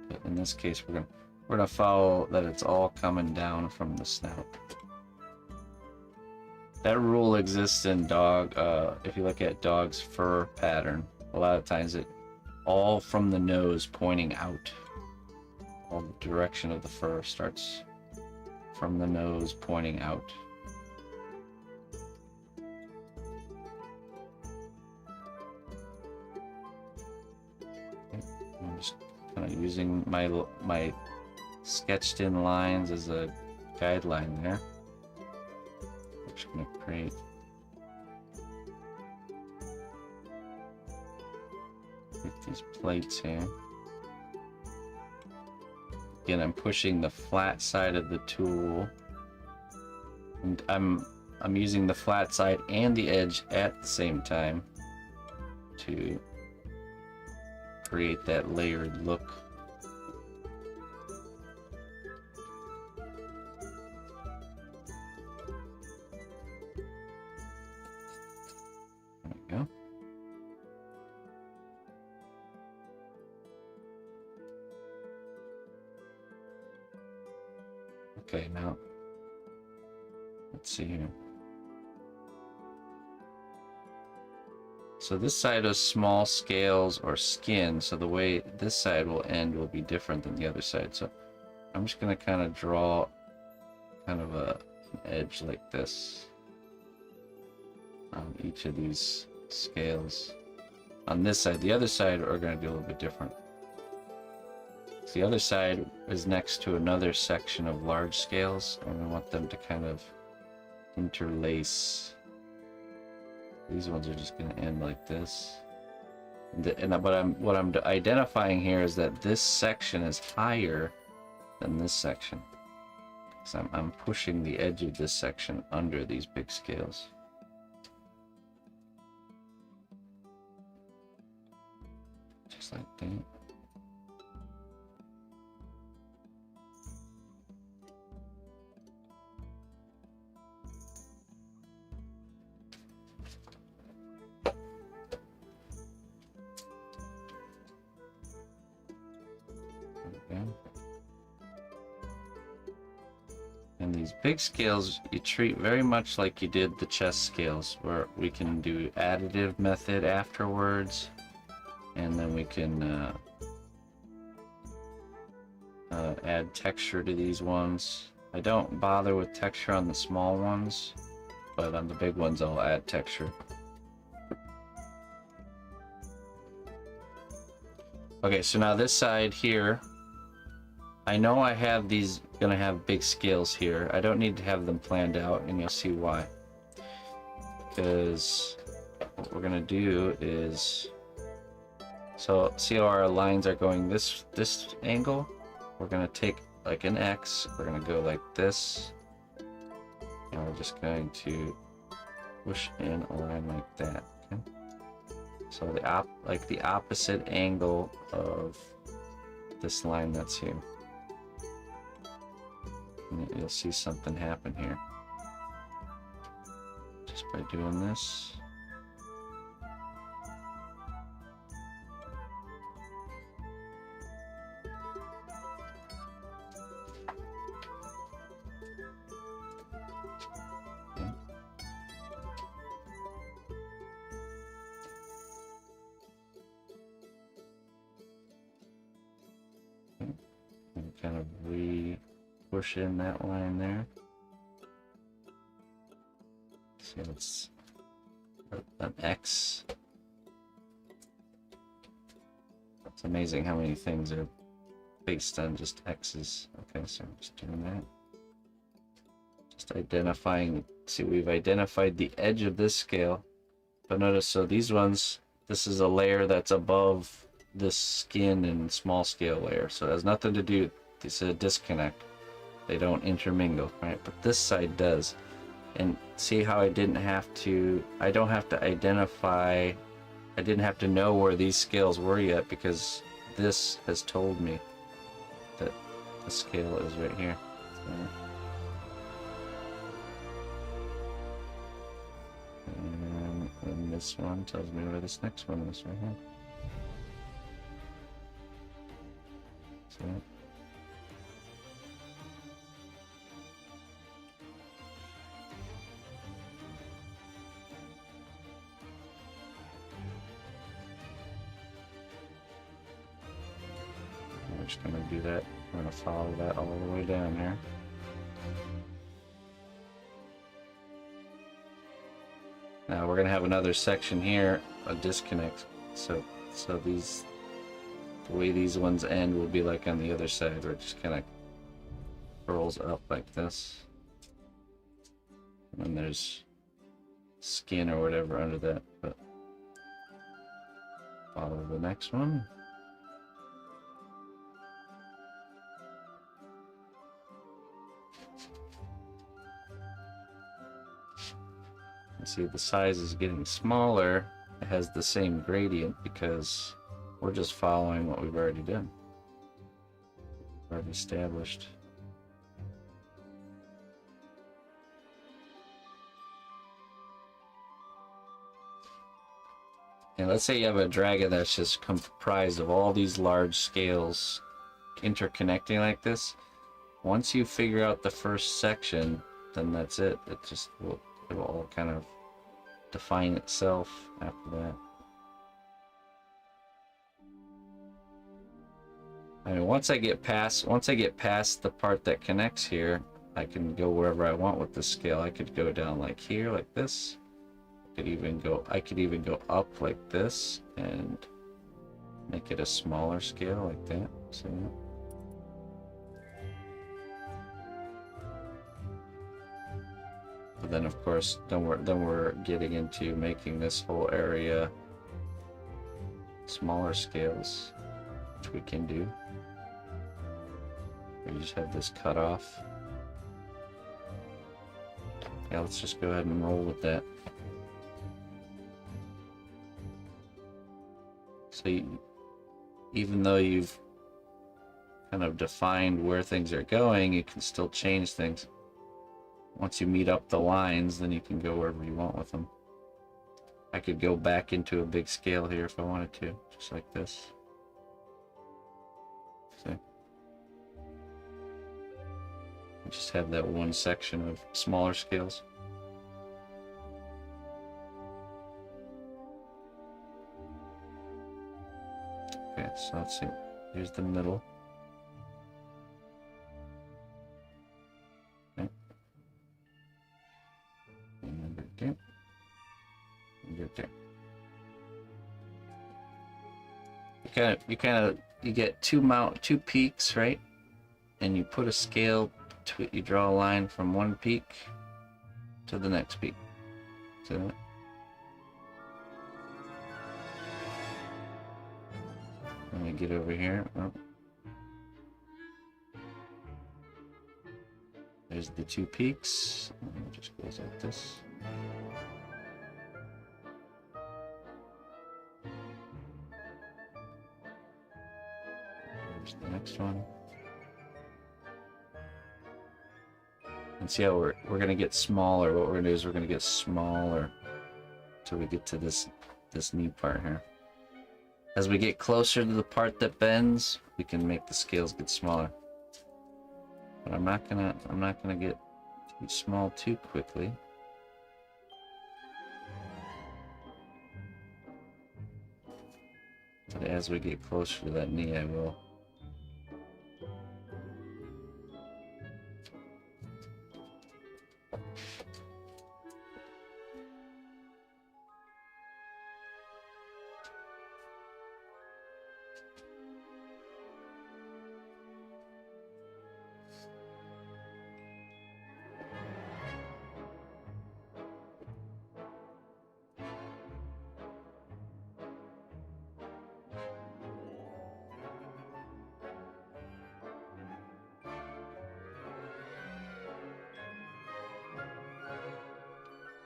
But in this case, we're gonna follow that it's all coming down from the snout. That rule exists in dog. If you look at dog's fur pattern, a lot of times it all from the nose pointing out. All the direction of the fur starts from the nose pointing out. I'm just kind of using my sketched in lines as a guideline there. I'm just going to create these plates here. Again, I'm pushing the flat side of the tool, and I'm using the flat side and the edge at the same time to create that layered look. There we go. Okay, now let's see here. So this side is small scales or skin, so the way this side will end will be different than the other side. So I'm just going to kind of draw kind of an edge like this on each of these scales. On this side, the other side are going to do a little bit different. So the other side is next to another section of large scales, and we want them to kind of interlace. These ones are just going to end like this. What I'm identifying here is that this section is higher than this section. So I'm pushing the edge of this section under these big scales. Just like that. And these big scales you treat very much like you did the chest scales, where we can do additive method afterwards, and then we can add texture to these ones. I don't bother with texture on the small ones, but on the big ones I'll add texture. Okay, so now this side here, I know I have these gonna have big scales here. I don't need to have them planned out, and you'll see why. Because what we're gonna do is, so see how our lines are going this angle? We're gonna take like an X, we're gonna go like this, and we're just going to push in a line like that. Okay? So the opposite angle of this line that's here. And you'll see something happen here just by doing this. And kind of push in that line there. See, it's an X. It's amazing how many things are based on just X's. Okay, so I'm just doing that. Just identifying, see, we've identified the edge of this scale. But notice, so these ones, this is a layer that's above this skin and small scale layer. So it has nothing to do, this is a disconnect. They don't intermingle, right? But this side does. And see how I don't have to identify, I didn't have to know where these scales were yet, because this has told me that the scale is right here. So, and this one tells me where this next one is right here. So, we're just going to do that. We're going to follow that all the way down here. Now we're going to have another section here, a disconnect. So these, the way these ones end will be like on the other side, where it just kind of curls up like this. And then there's skin or whatever under that. But follow the next one. See, the size is getting smaller. It has the same gradient because we're just following what we've already done. Already established. And let's say you have a dragon that's just comprised of all these large scales interconnecting like this. Once you figure out the first section, then that's it. It just will, it will all kind of define itself after that. I mean, once I get past the part that connects here, I can go wherever I want with the scale. I could go down like here, like this. I could even go up like this and make it a smaller scale like that. See that? But then, of course, then we're getting into making this whole area smaller scales, which we can do. We just have this cut off. Yeah, let's just go ahead and roll with that. So even though you've kind of defined where things are going, you can still change things. Once you meet up the lines, then you can go wherever you want with them. I could go back into a big scale here if I wanted to, just like this. See? Just have that one section of smaller scales. Okay, so let's see. Here's the middle. Okay. And right there. And right there. You get two peaks, right? And you put a scale to it. You draw a line from one peak to the next peak. See that? Let me get over here. Oh. There's the two peaks. It just goes like this. There's the next one. And see how we're gonna get smaller. What we're gonna do is we're gonna get smaller until we get to this knee part here. As we get closer to the part that bends, we can make the scales get smaller. But I'm not gonna get too small too quickly. But as we get closer to that knee, I will.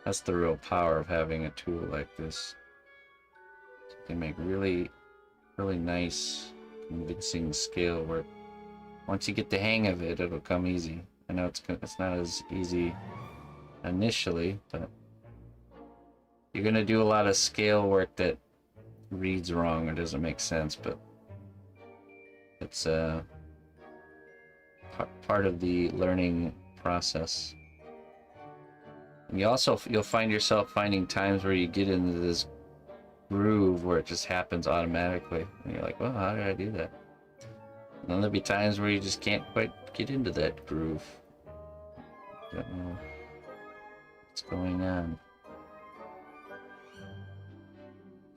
That's the real power of having a tool like this. You can make really, really nice, convincing scale work. Once you get the hang of it, it'll come easy. I know it's not as easy initially, but you're gonna do a lot of scale work that reads wrong or doesn't make sense. But it's part of the learning process. And you'll find yourself finding times where you get into this groove where it just happens automatically, and you're like, well, how did I do that? And then there'll be times where you just can't quite get into that groove. Don't know what's going on.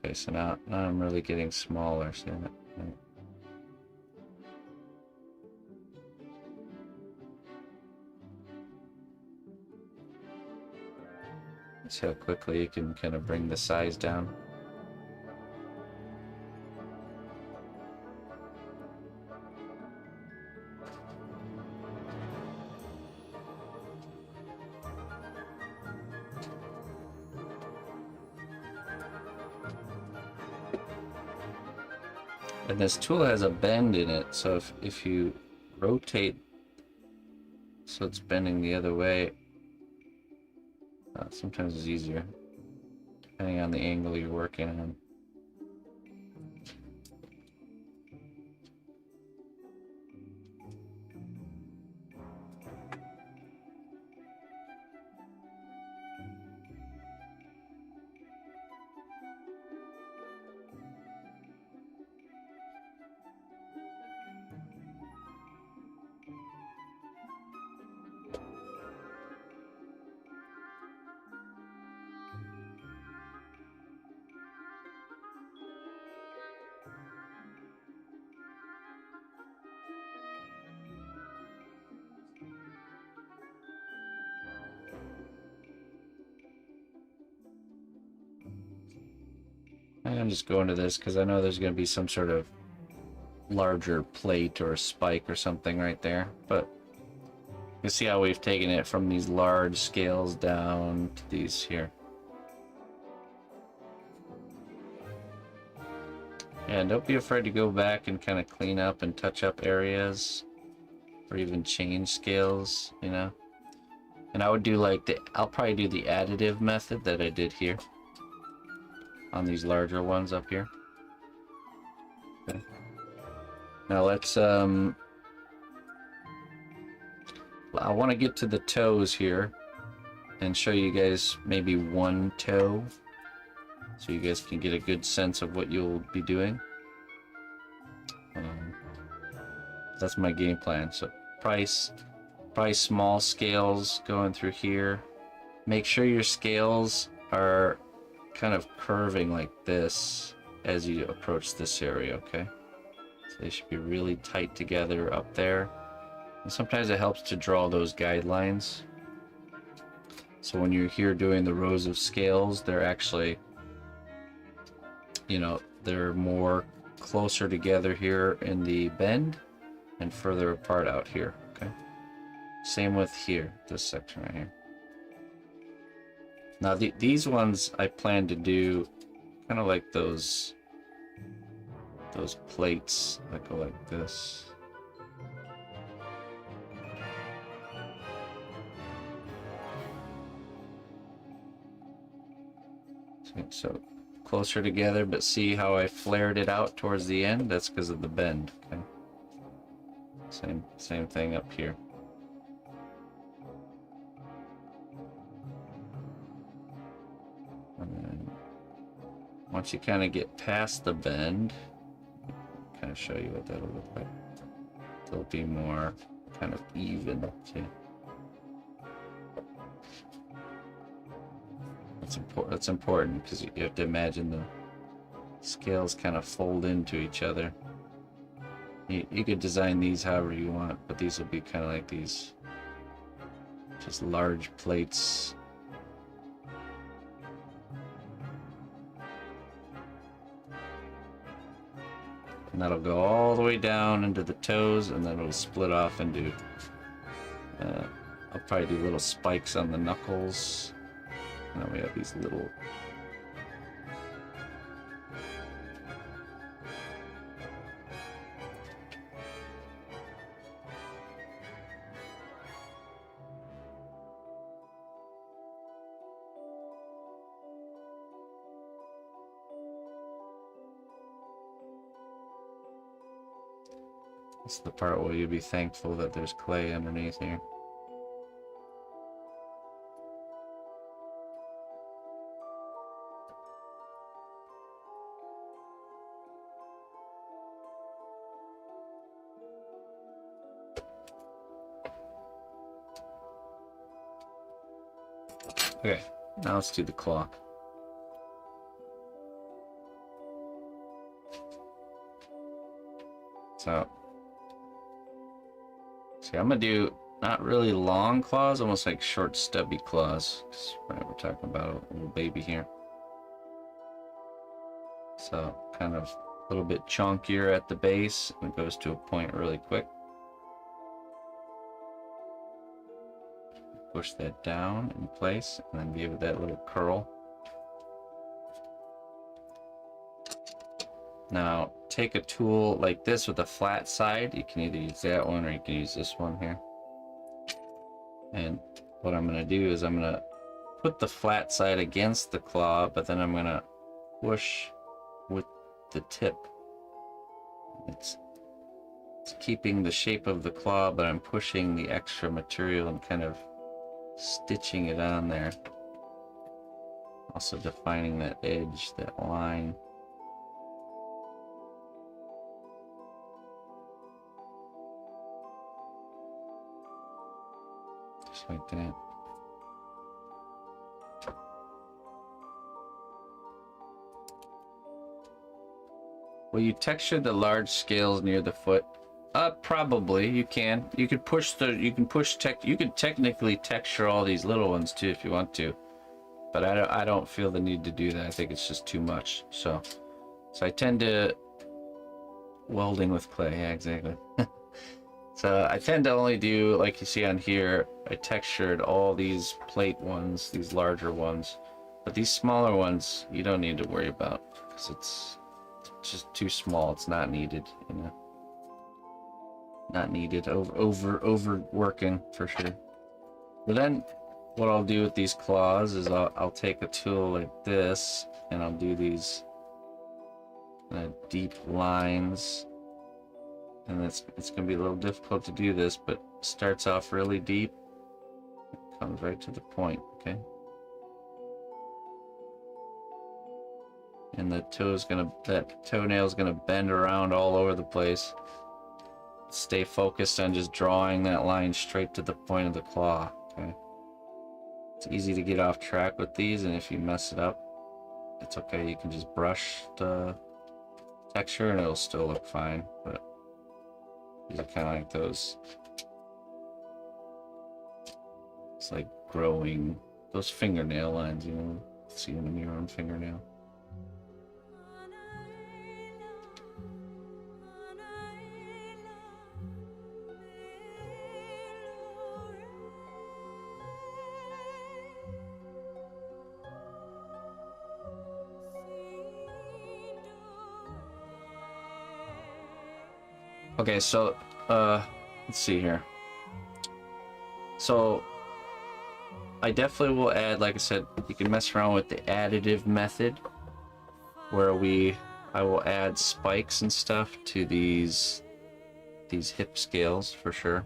Okay, so now I'm really getting smaller. See that? See how quickly you can kind of bring the size down. And this tool has a bend in it, so if you rotate so it's bending the other way, sometimes it's easier, depending on the angle you're working on. I'm just going to this because I know there's going to be some sort of larger plate or spike or something right there. But you see how we've taken it from these large scales down to these here. And don't be afraid to go back and kind of clean up and touch up areas or even change scales, you know. And I would do like I'll probably do the additive method that I did here on these larger ones up here. Okay. Now let's I want to get to the toes here and show you guys maybe one toe so you guys can get a good sense of what you'll be doing. That's my game plan. So probably small scales going through here. Make sure your scales are kind of curving like this as you approach this area, okay? So they should be really tight together up there. And sometimes it helps to draw those guidelines. So when you're here doing the rows of scales, they're actually, you know, they're more closer together here in the bend and further apart out here. Okay. Same with here, this section right here. Now these ones I plan to do kind of like those plates that go like this. So closer together, but see how I flared it out towards the end? That's because of the bend. Okay. Same thing up here. And then once you kind of get past the bend, kind of show you what that'll look like. It'll be more kind of even too. That's important because you have to imagine the scales kind of fold into each other. You could design these however you want, but these will be kind of like these just large plates. And that'll go all the way down into the toes, and then it'll split off into I'll probably do little spikes on the knuckles. Now we have these little That's the part where you'll be thankful that there's clay underneath here. Okay, now let's do the claw. So, see, I'm gonna do not really long claws, almost like short, stubby claws. Right, we're talking about a little baby here. So, kind of a little bit chunkier at the base, and it goes to a point really quick. Push that down in place, and then give it that little curl. Now, take a tool like this with a flat side. You can either use that one or you can use this one here. And what I'm going to do is I'm going to put the flat side against the claw, but then I'm going to push with the tip. It's keeping the shape of the claw, but I'm pushing the extra material and kind of stitching it on there. Also defining that edge, that line. Just like that. Will you texture the large scales near the foot? Probably you can. You could push you could technically texture all these little ones too if you want to, but I don't feel the need to do that. I think it's just too much. So I tend to welding with clay. Yeah, exactly. So I tend to only do, like you see on here, I textured all these plate ones, these larger ones, but these smaller ones you don't need to worry about because it's just too small. It's not needed, you know. Not needed. Overworking for sure. But then what I'll do with these claws is I'll take a tool like this and I'll do these deep lines. And it's going to be a little difficult to do this, but it starts off really deep. It comes right to the point, okay? And that toenail's gonna bend around all over the place. Stay focused on just drawing that line straight to the point of the claw, okay? It's easy to get off track with these, and if you mess it up, it's okay. You can just brush the texture and it'll still look fine, but these are kind of like those. It's like growing, those fingernail lines, you know, see them in your own fingernail. Okay, so let's see here. So I definitely will add, like I said, you can mess around with the additive method where I will add spikes and stuff to these hip scales for sure.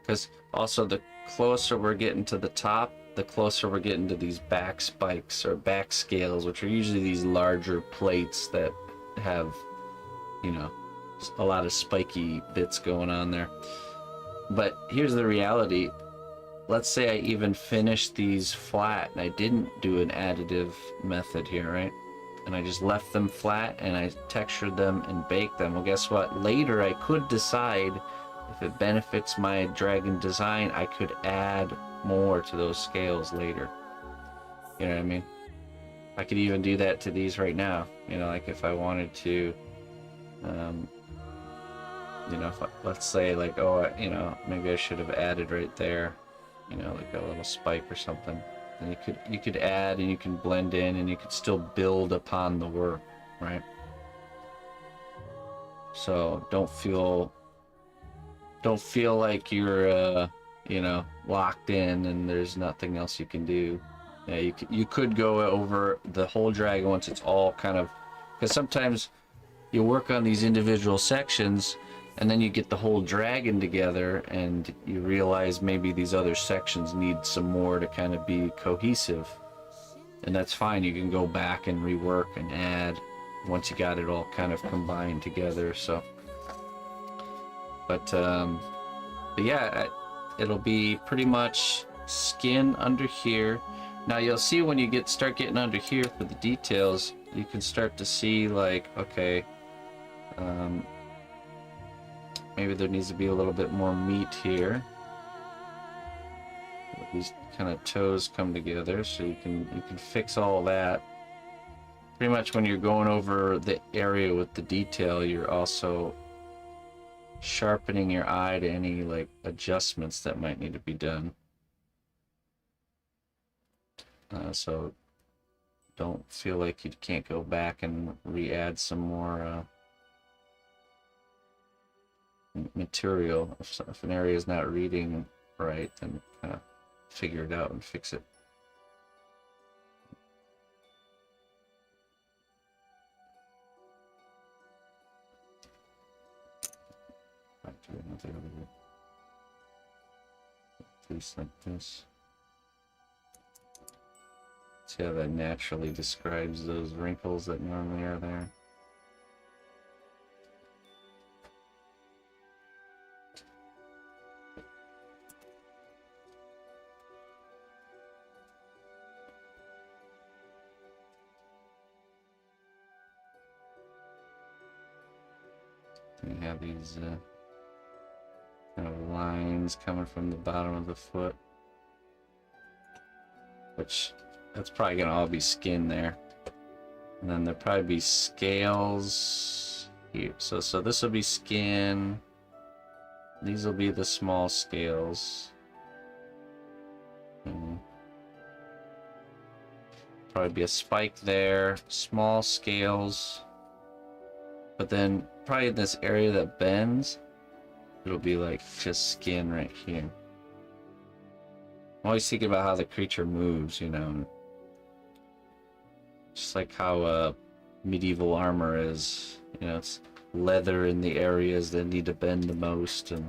Because also the closer we're getting to the top, the closer we're getting to these back spikes or back scales, which are usually these larger plates that have, you know, a lot of spiky bits going on there. But here's the reality. Let's say I even finished these flat and I didn't do an additive method here, right? And I just left them flat and I textured them and baked them. Well, guess what? Later I could decide if it benefits my dragon design, I could add more to those scales later. You know what I mean? I could even do that to these right now. You know, like if I wanted to, you know, let's say like, oh, you know, maybe I should have added right there, you know, like a little spike or something. And you could add and you can blend in and you could still build upon the work, right? So don't feel like you're you know, locked in and there's nothing else you can do. Yeah, you could go over the whole dragon once it's all kind of, because sometimes you work on these individual sections and then you get the whole dragon together and you realize maybe these other sections need some more to kind of be cohesive, and that's fine. You can go back and rework and add once you got it all kind of combined together. So but yeah, it'll be pretty much skin under here. Now you'll see when you start getting under here for the details, you can start to see like, okay, maybe there needs to be a little bit more meat here. These kind of toes come together, so you can fix all that. Pretty much when you're going over the area with the detail, you're also sharpening your eye to any like adjustments that might need to be done. So don't feel like you can't go back and re-add some more material. If an area is not reading right, then kind of figure it out and fix it. Might do another piece like this. See how that naturally describes those wrinkles that normally are there. You have these kind of lines coming from the bottom of the foot, which that's probably gonna all be skin there, and then there'll probably be scales here. So this will be skin. These will be the small scales. Probably be a spike there, small scales. But then probably in this area that bends, it'll be like just skin right here. I'm always thinking about how the creature moves, you know. Just like how medieval armor is, you know, it's leather in the areas that need to bend the most, and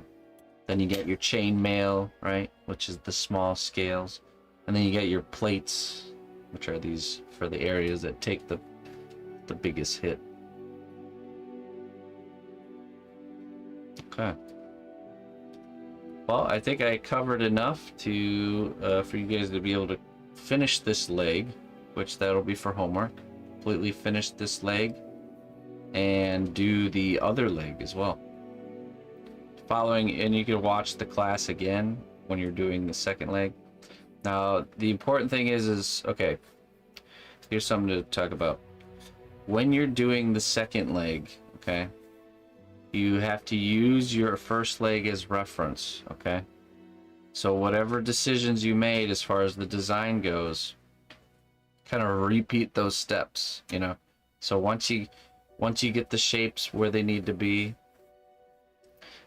then you get your chainmail, right, which is the small scales, and then you get your plates, which are these for the areas that take the biggest hit. Okay. Well, I think I covered enough to for you guys to be able to finish this leg, which that'll be for homework. Completely finish this leg and do the other leg as well. Following, and you can watch the class again when you're doing the second leg. Now, the important thing is okay, here's something to talk about. When you're doing the second leg, okay, you have to use your first leg as reference, okay? So whatever decisions you made as far as the design goes, kind of repeat those steps, you know? So once you get the shapes where they need to be,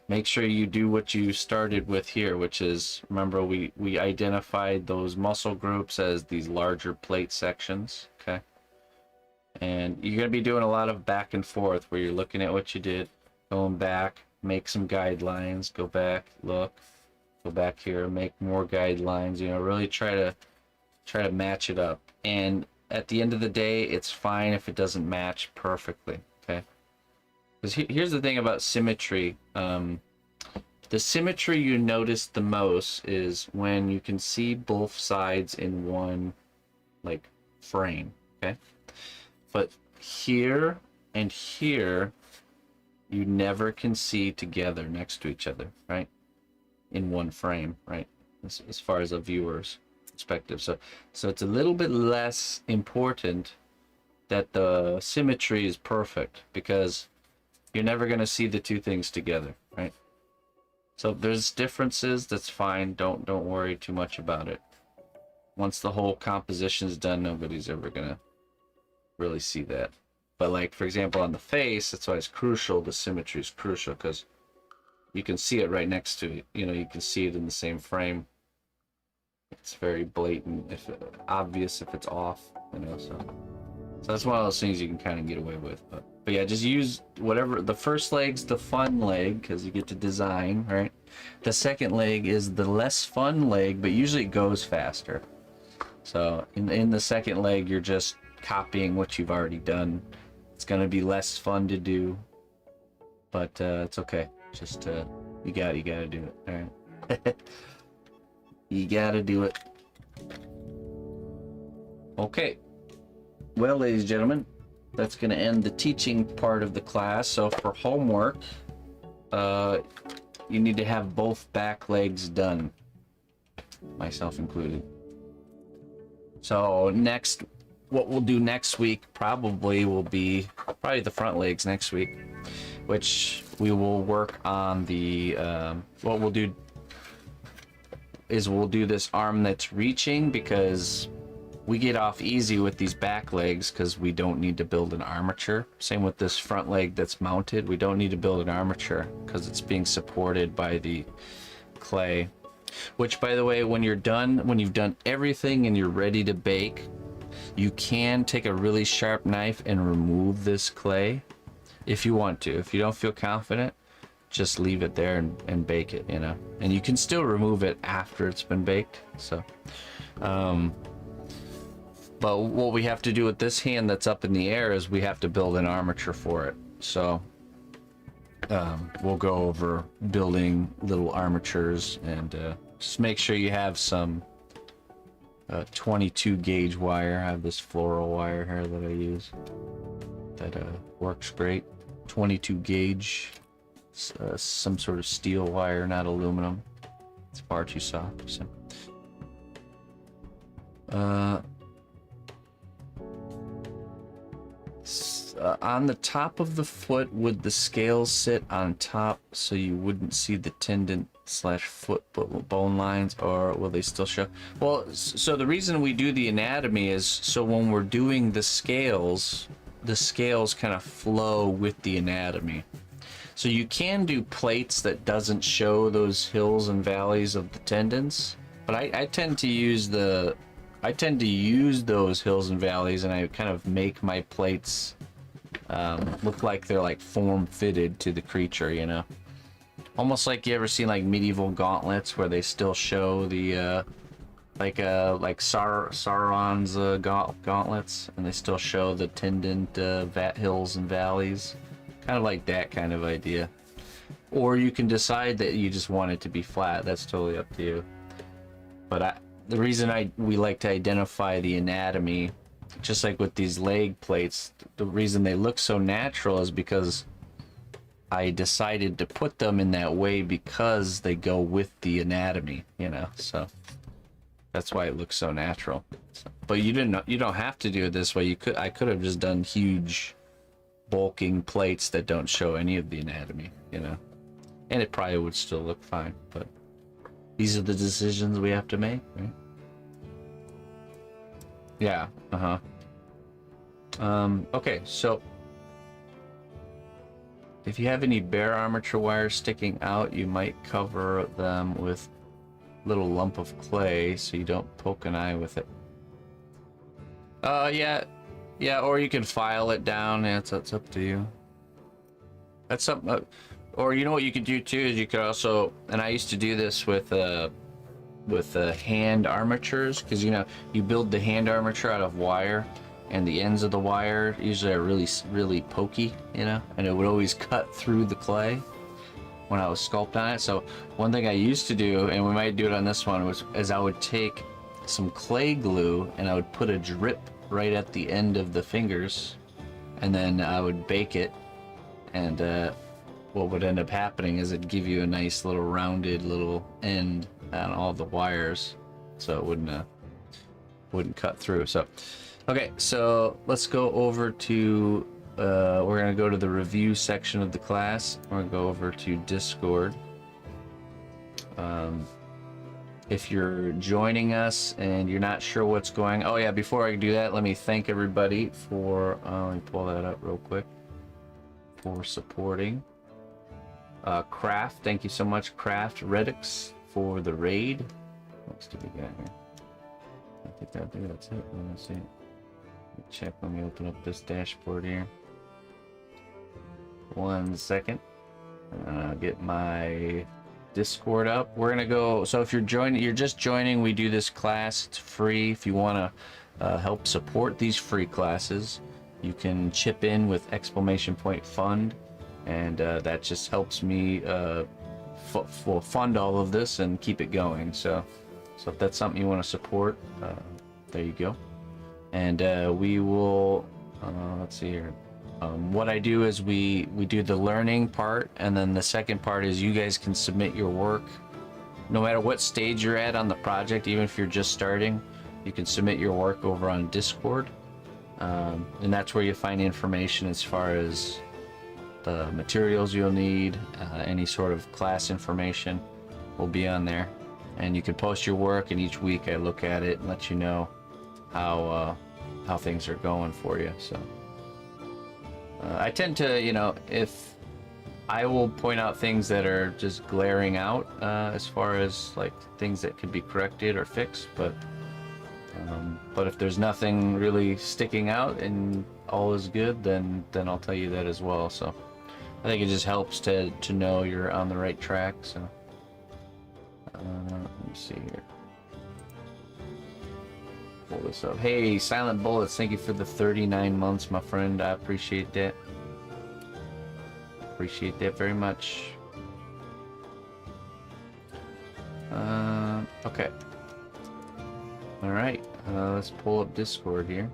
make sure you do what you started with here, which is, remember, we identified those muscle groups as these larger plate sections, okay? And you're going to be doing a lot of back and forth where you're looking at what you did, going back, make some guidelines, go back, look, go back here, make more guidelines, you know, really try to match it up. And at the end of the day, it's fine if it doesn't match perfectly, okay? Because here's the thing about symmetry. The symmetry you notice the most is when you can see both sides in one, like, frame, okay? But here and here, you never can see together next to each other, right? In one frame, right? As far as a viewer's perspective. So it's a little bit less important that the symmetry is perfect, because you're never going to see the two things together, right? So if there's differences, that's fine. Don't worry too much about it. Once the whole composition is done, nobody's ever going to really see that. But like, for example, on the face, that's why it's crucial. The symmetry is crucial, because you can see it right next to it. You know, you can see it in the same frame. It's very blatant, obvious if it's off, you know, so that's one of those things you can kind of get away with. But yeah, just use whatever. The first leg's the fun leg, because you get to design, right? The second leg is the less fun leg, but usually it goes faster. So in the second leg, you're just copying what you've already done. It's going to be less fun to do, but it's okay. Just you gotta do it. All right. You gotta do it. Okay. Well, ladies and gentlemen, that's going to end the teaching part of the class. So for homework, you need to have both back legs done, myself included. So next, what we'll do next week probably will be the front legs next week, which we will work on the what we'll do is we'll do this arm that's reaching, because we get off easy with these back legs because we don't need to build an armature. Same with this front leg that's mounted. We don't need to build an armature because it's being supported by the clay. Which, by the way, when you're done, when you've done everything and you're ready to bake, you can take a really sharp knife and remove this clay if you want to. If you don't feel confident, just leave it there and bake it, you know. And you can still remove it after it's been baked. So, but what we have to do with this hand that's up in the air is we have to build an armature for it. So we'll go over building little armatures, and just make sure you have some 22 gauge wire. I have this floral wire here that I use that works great. 22 gauge, some sort of steel wire, not aluminum. It's far too soft. So on the top of the foot, would the scales sit on top so you wouldn't see the tendon / foot bone lines, or will they still show? Well, so the reason we do the anatomy is so when we're doing the scales kind of flow with the anatomy. So you can do plates that doesn't show those hills and valleys of the tendons, but I tend to use those hills and valleys, and I kind of make my plates look like they're like form fitted to the creature, you know, almost like you ever seen like medieval gauntlets where they still show the like Sauron's gauntlets, and they still show the tendon hills and valleys, kind of like that kind of idea. Or you can decide that you just want it to be flat. That's totally up to you. But the reason we like to identify the anatomy, just like with these leg plates, the reason they look so natural is because I decided to put them in that way because they go with the anatomy, you know. So that's why it looks so natural. So, but you don't have to do it this way. I could have just done huge bulking plates that don't show any of the anatomy, you know, and it probably would still look fine. But these are the decisions we have to make, right? Yeah. Okay, so If you have any bare armature wires sticking out, you might cover them with a little lump of clay so you don't poke an eye with it. Yeah, or you can file it down. Yeah, it's up to you. That's something. Or you know what you could do too is you could also, and I used to do this with hand armatures, because you know you build the hand armature out of wire, and the ends of the wire usually are really pokey, you know, and it would always cut through the clay when I was sculpting on it. So one thing I used to do, and we might do it on this one, is I would take some clay glue and I would put a drip right at the end of the fingers, and then I would bake it, and what would end up happening is it'd give you a nice little rounded little end on all the wires, so it wouldn't cut through. So okay, so let's go over to we're gonna go to the review section of the class. We're gonna go over to Discord. If you're joining us and you're not sure what's going, oh yeah, before I do that, let me thank everybody for let me pull that up real quick, for supporting. Craft, thank you so much, Craft Redix, for the raid. What else do we got here? I think that's it. Let me see. Let me check. Let me open up this dashboard here. 1 second. Get my Discord up. We're gonna go. So if you're just joining, we do this class. It's free. If you want to help support these free classes, you can chip in with !fund. And that just helps me fund all of this and keep it going. So if that's something you want to support, there you go. And we will, let's see here. What I do is we do the learning part, and then the second part is you guys can submit your work. No matter what stage you're at on the project, even if you're just starting, you can submit your work over on Discord. And that's where you find information as far as the materials you'll need, any sort of class information will be on there, and you can post your work, and each week I look at it and let you know how things are going for you. So I tend to, you know, if I will point out things that are just glaring out as far as like things that could be corrected or fixed, but if there's nothing really sticking out and all is good, then I'll tell you that as well. So I think it just helps to know you're on the right track. So let me see here. Pull this up. Hey, Silent Bullets, thank you for the 39 months, my friend. I appreciate that. Appreciate that very much. Okay. All right. Let's pull up Discord here.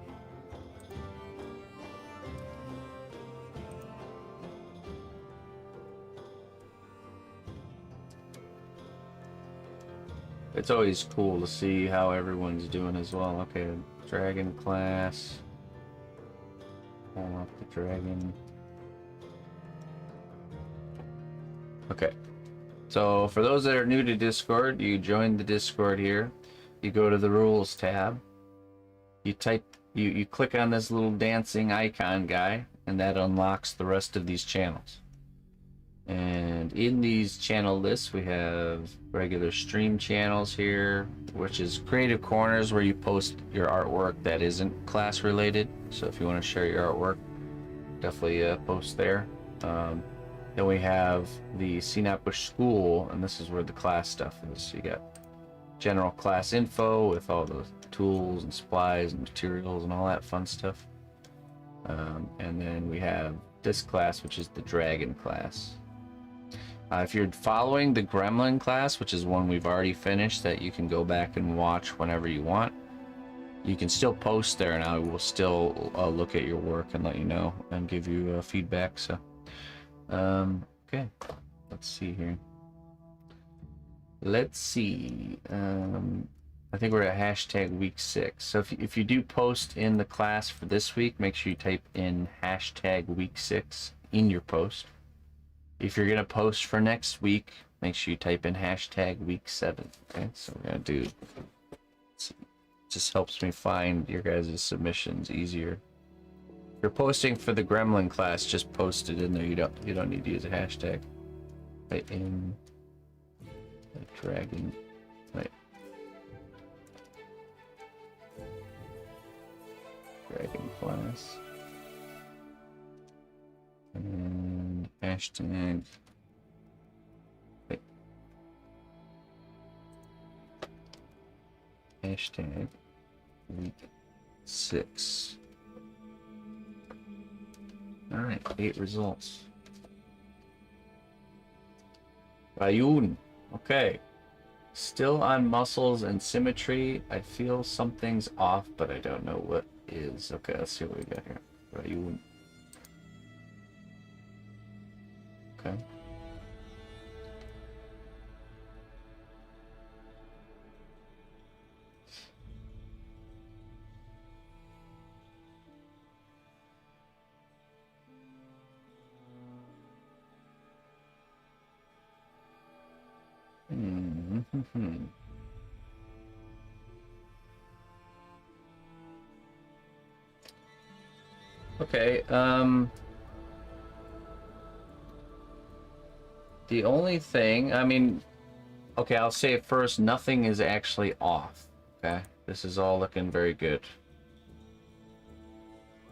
It's always cool to see how everyone's doing as well. Okay, dragon class. Pull off the dragon. Okay. So for those that are new to Discord, you join the Discord here. You go to the rules tab. You click on this little dancing icon guy, and that unlocks the rest of these channels. And in these channel lists, we have regular stream channels here, which is Creative Corners, where you post your artwork that isn't class related. So if you want to share your artwork, definitely post there. Then we have the cnotbusch School, and this is where the class stuff is. So you got general class info with all the tools and supplies and materials and all that fun stuff. And then we have this class, which is the dragon class. If you're following the gremlin class, which is one we've already finished that you can go back and watch whenever you want, you can still post there, and I will still look at your work and let you know and give you feedback. So okay, let's see here. Let's see. I think we're at hashtag week 6. So if you do post in the class for this week, make sure you type in hashtag week 6 in your post. If you're gonna post for next week, make sure you type in hashtag week 7. Okay, so we're gonna do. It just helps me find your guys' submissions easier. you're posting for the gremlin class, just post it in there. You don't need to use a hashtag. Right in the dragon. Right. Dragon class. And hashtag. Wait. Hashtag week 6. Alright, 8 results. Rayun. Okay. Still on muscles and symmetry. I feel something's off, but I don't know what is. Okay, let's see what we got here. Rayun. Okay. Okay, the only thing, I mean, okay, I'll say it first, nothing is actually off, okay? This is all looking very good.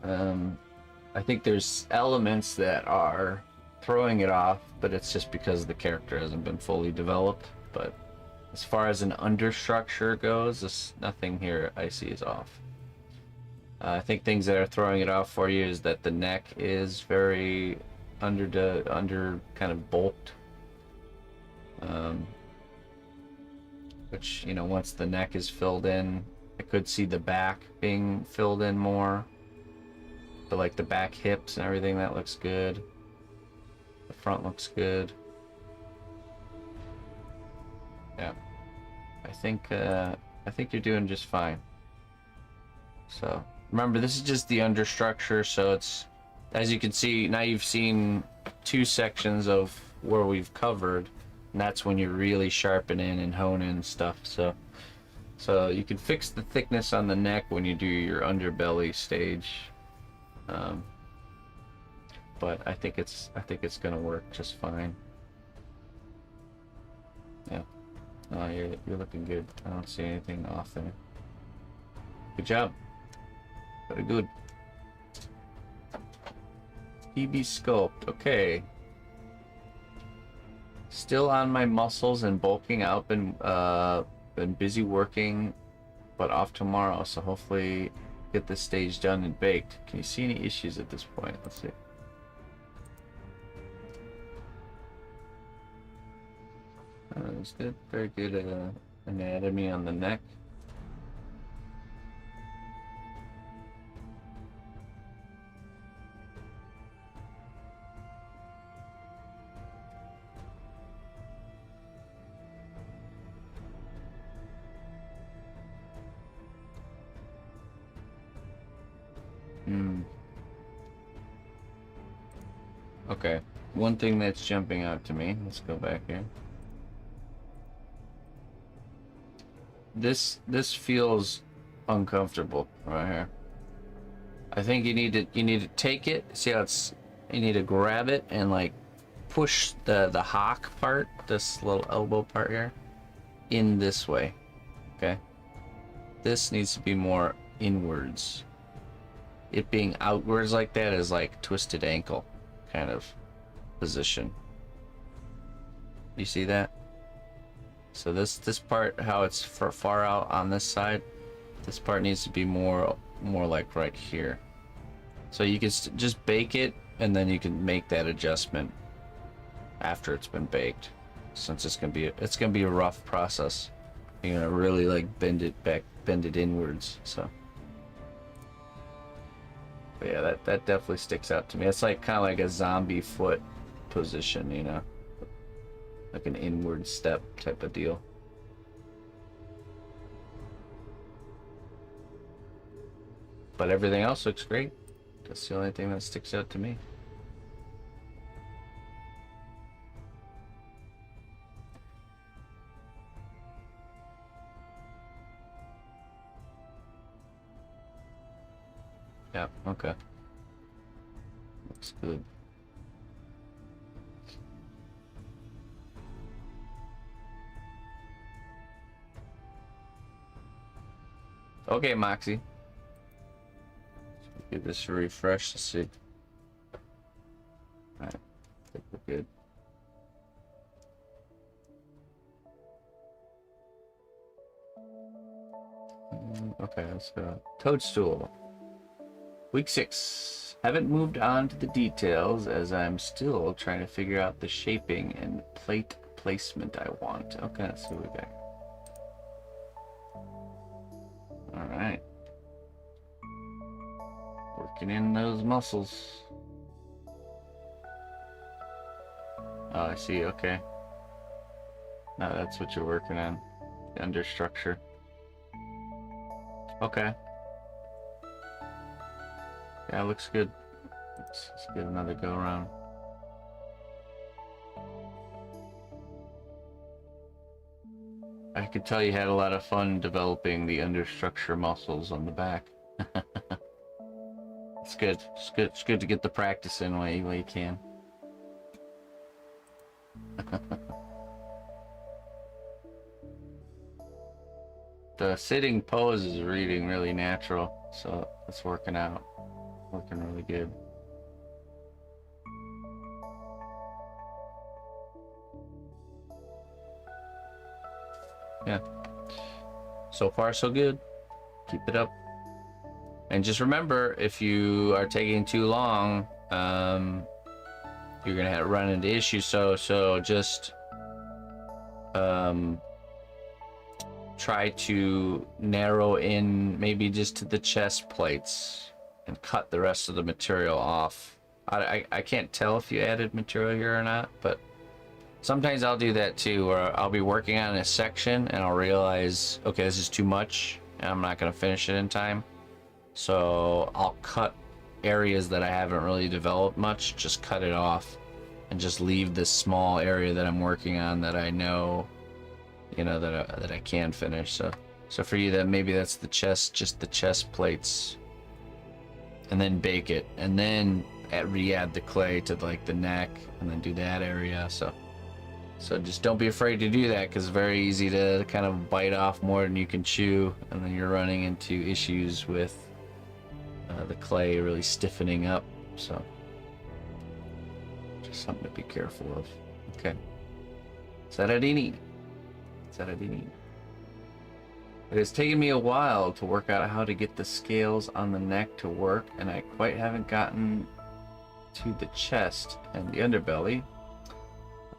I think there's elements that are throwing it off, but it's just because the character hasn't been fully developed. But as far as an understructure goes, nothing here I see is off. I think things that are throwing it off for you is that the neck is very under kind of bulked. Which, you know, once the neck is filled in, I could see the back being filled in more. But like the back hips and everything, that looks good. The front looks good. Yeah. I think you're doing just fine. So remember, this is just the understructure, so it's, as you can see, now you've seen 2 sections of where we've covered, and that's when you really sharpen in and hone in stuff. So you can fix the thickness on the neck when you do your underbelly stage. But I think it's gonna work just fine. Yeah. No, you're looking good. I don't see anything off there. Good job. Very good. PB sculpt. Okay. Still on my muscles and bulking out. Been busy working, but off tomorrow. So hopefully get this stage done and baked. Can you see any issues at this point? Let's see. It's good. Very good anatomy on the neck. Okay, one thing that's jumping out to me, let's go back here. This feels uncomfortable right here. I think you need to take it, see how it's, you need to grab it and like push the hock part, this little elbow part here, in this way. Okay, this needs to be more inwards. It being outwards like that is like twisted ankle kind of position. You see that? So this part, how it's far out on this side, this part needs to be more like right here. So you can just bake it, and then you can make that adjustment after it's been baked. Since it's gonna be a rough process, you're gonna really like bend it back, bend it inwards. So. But yeah, that definitely sticks out to me. It's like kind of like a zombie foot position, you know, like an inward step type of deal. But everything else looks great. That's the only thing that sticks out to me. Yeah, okay. Looks good. Okay, Moxie. Give this a refresh to see. Alright, I think we're good. Okay, let's go. Toadstool. Week 6. Haven't moved on to the details as I'm still trying to figure out the shaping and plate placement I want. Okay, let's see what we got. Alright. Working in those muscles. Oh, I see, okay. No, that's what you're working on. The understructure. Okay. Yeah, looks good. Let's get another go around. I could tell you had a lot of fun developing the understructure muscles on the back. It's good. It's good. It's good to get the practice in while you can. The sitting pose is reading really natural, so it's working out. Working really good. Yeah. So far, so good. Keep it up. And just remember, if you are taking too long, you're gonna run into issues. So just try to narrow in maybe just to the chest plates and cut the rest of the material off. I can't tell if you added material here or not, but sometimes I'll do that too, where I'll be working on a section and I'll realize, okay, this is too much and I'm not gonna finish it in time. So I'll cut areas that I haven't really developed much, just cut it off and just leave this small area that I'm working on that I know, you know, that I can finish. So for you, that maybe that's the chest, just the chest plates, and then bake it, and then re-add the clay to like the neck, and then do that area. So just don't be afraid to do that, because it's very easy to kind of bite off more than you can chew, and then you're running into issues with the clay really stiffening up. So just something to be careful of. Okay. Saradini. It has taken me a while to work out how to get the scales on the neck to work, and I quite haven't gotten to the chest and the underbelly.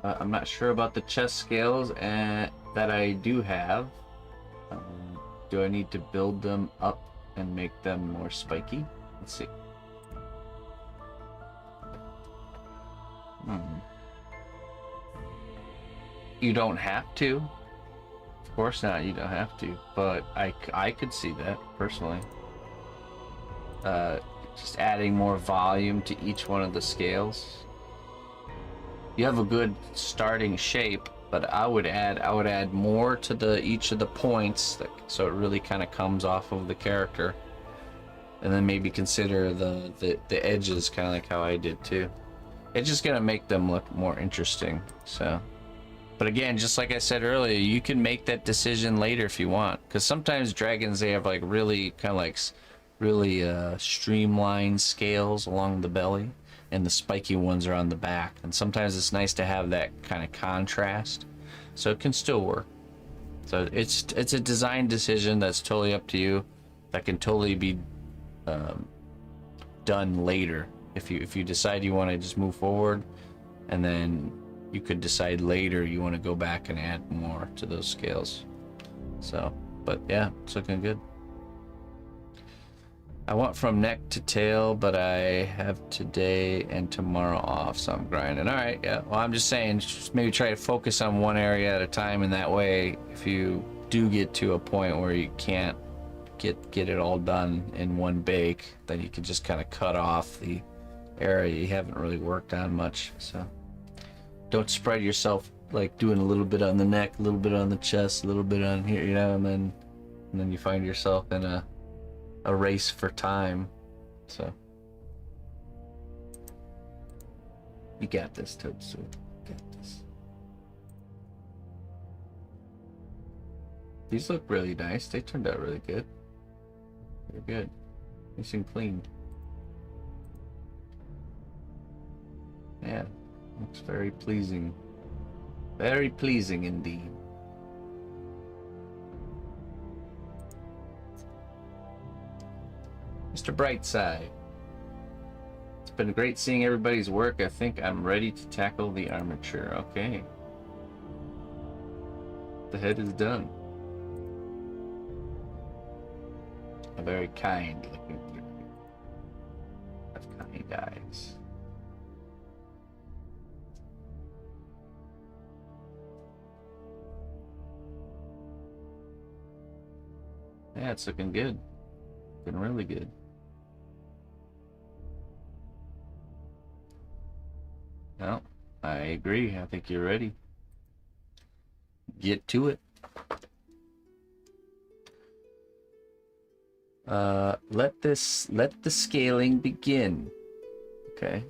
I'm not sure about the chest scales that I do have. Do I need to build them up and make them more spiky? Let's see. You don't have to. Of course not, you don't have to. But I could see that, personally. Just adding more volume to each one of the scales. You have a good starting shape, but I would add more to each of the points, so it really kind of comes off of the character, and then maybe consider the edges, kind of like how I did too. It's just gonna make them look more interesting. So, but again, just like I said earlier, you can make that decision later if you want, because sometimes dragons, they have like really kind of like really streamlined scales along the belly, and the spiky ones are on the back, and sometimes it's nice to have that kind of contrast, so it can still work. So it's a design decision that's totally up to you, that can totally be done later if you decide you want to just move forward, and then you could decide later you want to go back and add more to those scales. So, but yeah, it's looking good. I want from neck to tail, but I have today and tomorrow off, so I'm grinding. All right, yeah. Well, I'm just saying, just maybe try to focus on one area at a time, and that way, if you do get to a point where you can't get it all done in one bake, then you can just kind of cut off the area you haven't really worked on much. So don't spread yourself, like doing a little bit on the neck, a little bit on the chest, a little bit on here, you know, and then you find yourself in a race for time. So You got this, Totsu. Got this. These look really nice. They turned out really good. They're good. Nice and clean. Yeah, looks very pleasing. Very pleasing indeed. Mr. Brightside. It's been great seeing everybody's work. I think I'm ready to tackle the armature. Okay. The head is done. A very kind looking dragon. Have kind eyes. Yeah, it's looking good. Looking really good. No, I agree. I think you're ready. Get to it. Let the scaling begin. Okay.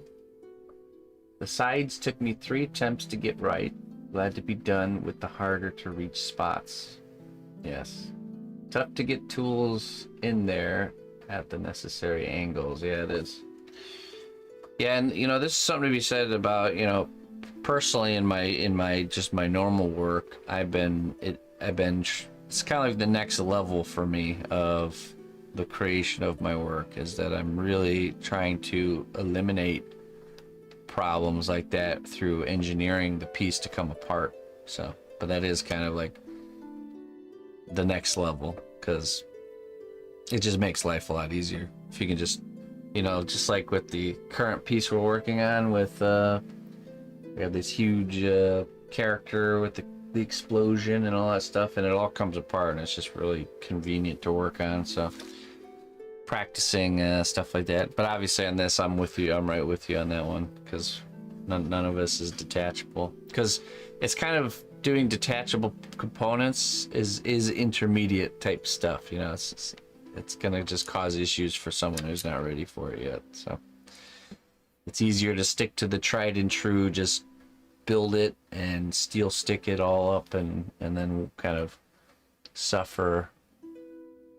The sides took me 3 attempts to get right. Glad to be done with the harder to reach spots. Yes. Tough to get tools in there at the necessary angles. Yeah, it is. Yeah, and you know, this is something to be said about, you know, personally in my just my normal work, it's kind of like the next level for me of the creation of my work, is that I'm really trying to eliminate problems like that through engineering the piece to come apart. So, but that is kind of like the next level, because it just makes life a lot easier if you can just, you know, just like with the current piece we're working on with we have this huge character with the explosion and all that stuff, and it all comes apart, and it's just really convenient to work on. So practicing stuff like that. But obviously on this, I'm with you. I'm right with you on that one, because none of us is detachable, because it's kind of doing detachable components is intermediate type stuff, you know. It's gonna just cause issues for someone who's not ready for it yet. So it's easier to stick to the tried and true, just build it and steel stick it all up, and then kind of suffer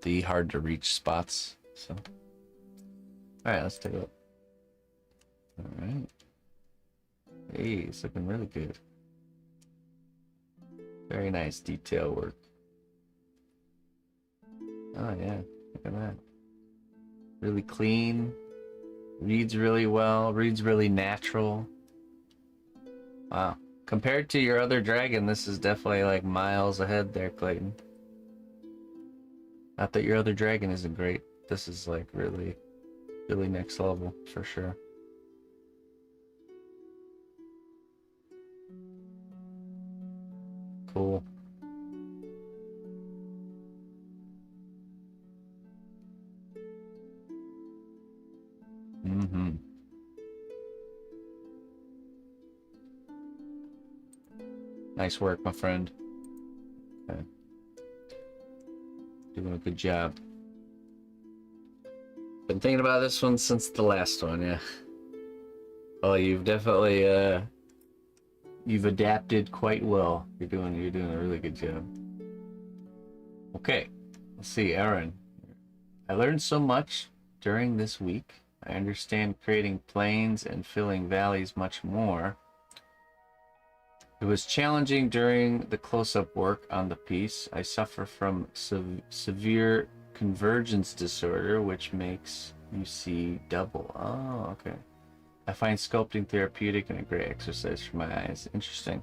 the hard to reach spots. So all right, let's take a look. All right, hey, it's looking really good. Very nice detail work. Oh yeah, look at that. Really clean. Reads really well. Reads really natural. Wow. Compared to your other dragon, this is definitely like miles ahead there, Clayton. Not that your other dragon isn't great. This is like really, really next level for sure. Cool. Mm-hmm. Nice work, my friend. Okay. Doing a good job. Been thinking about this one since the last one, yeah. Oh, you've definitely you've adapted quite well. You're doing a really good job. Okay, let's see, Aaron. I learned so much during this week. I understand creating plains and filling valleys much more. It was challenging during the close-up work on the piece. I suffer from severe convergence disorder, which makes you see double. Oh, okay. I find sculpting therapeutic and a great exercise for my eyes. Interesting.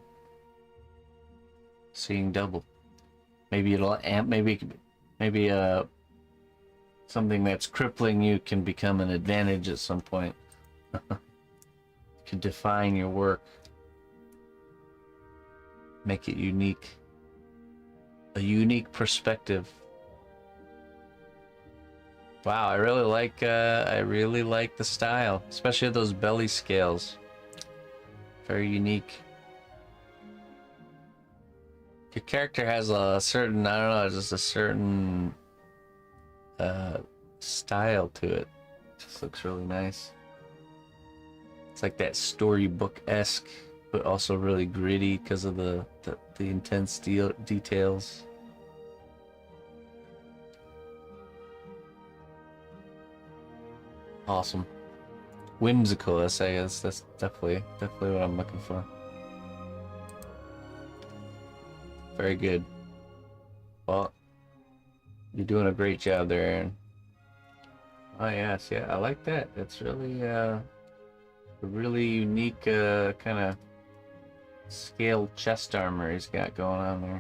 Seeing double. Maybe it'll amp. Maybe something that's crippling you can become an advantage at some point. Can define your work. Make it unique. A unique perspective. Wow, I really like the style, especially those belly scales. Very unique. Your character has a certain, I don't know, just a certain style to it. Just looks really nice. It's like that storybook-esque, but also really gritty because of the intense details. Awesome. Whimsical, I guess. That's definitely what I'm looking for. Very good. Well, you're doing a great job there, Aaron. Oh yes, yeah, I like that. It's really a really unique kind of scaled chest armor he's got going on there.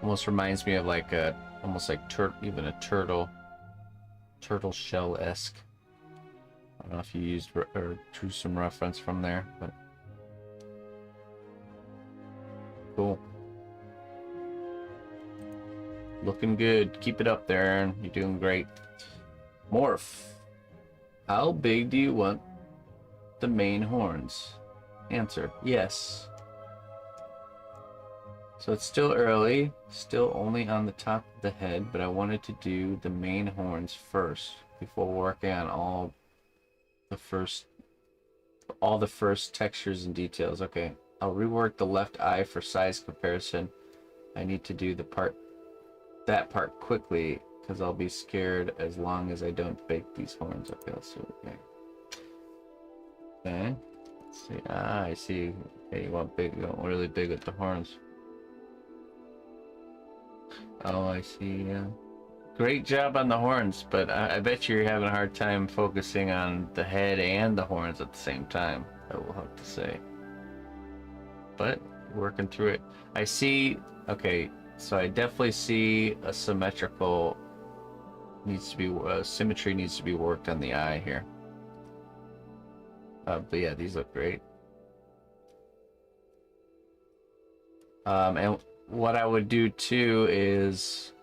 Almost reminds me of like almost like even a turtle shell-esque. I don't know if you used or drew some reference from there, but cool. Looking good. Keep it up there, Aaron. You're doing great. Morph. How big do you want the main horns? Answer: yes. So it's still early, still only on the top of the head, but I wanted to do the main horns first before working on all the first textures and details. Okay, I'll rework the left eye for size comparison. I need to do that part quickly because I'll be scared as long as I don't bake these horns. Okay, let's see. Okay. Let's see. Ah, I see. Okay, you want really big with the horns. Oh, I see. Yeah. Great job on the horns, but I bet you're having a hard time focusing on the head and the horns at the same time. I will have to say. But working through it. I see. Okay, so I definitely see a symmetry needs to be worked on the eye here. But yeah, these look great. And what I would do too is,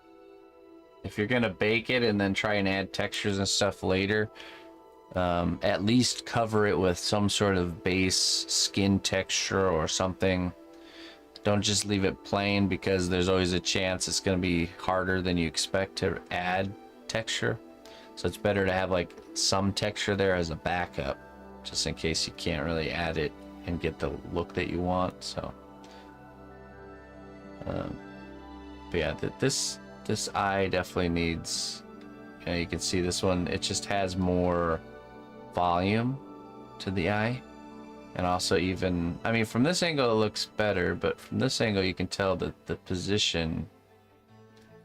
if you're gonna bake it and then try and add textures and stuff later, at least cover it with some sort of base skin texture or something. Don't just leave it plain, because there's always a chance it's gonna be harder than you expect to add texture. So it's better to have like some texture there as a backup, just in case you can't really add it and get the look that you want. So but yeah, this eye definitely needs, you can see this one, it just has more volume to the eye. And also, even, I mean, from this angle it looks better, but from this angle you can tell that the position,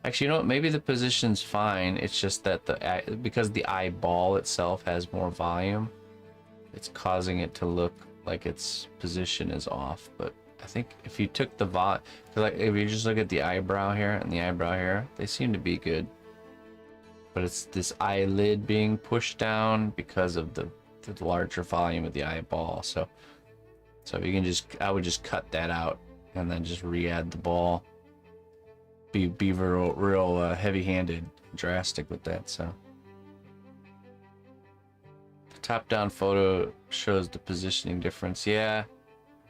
actually, you know what, maybe the position's fine, it's just that because the eyeball itself has more volume, it's causing it to look like its position is off. But I think if you took the like if you just look at the eyebrow here and the eyebrow here, they seem to be good. But it's this eyelid being pushed down because of the larger volume of the eyeball. So if you can I would just cut that out and then just re-add the ball. Be real heavy-handed, drastic with that. So the top-down photo shows the positioning difference. Yeah.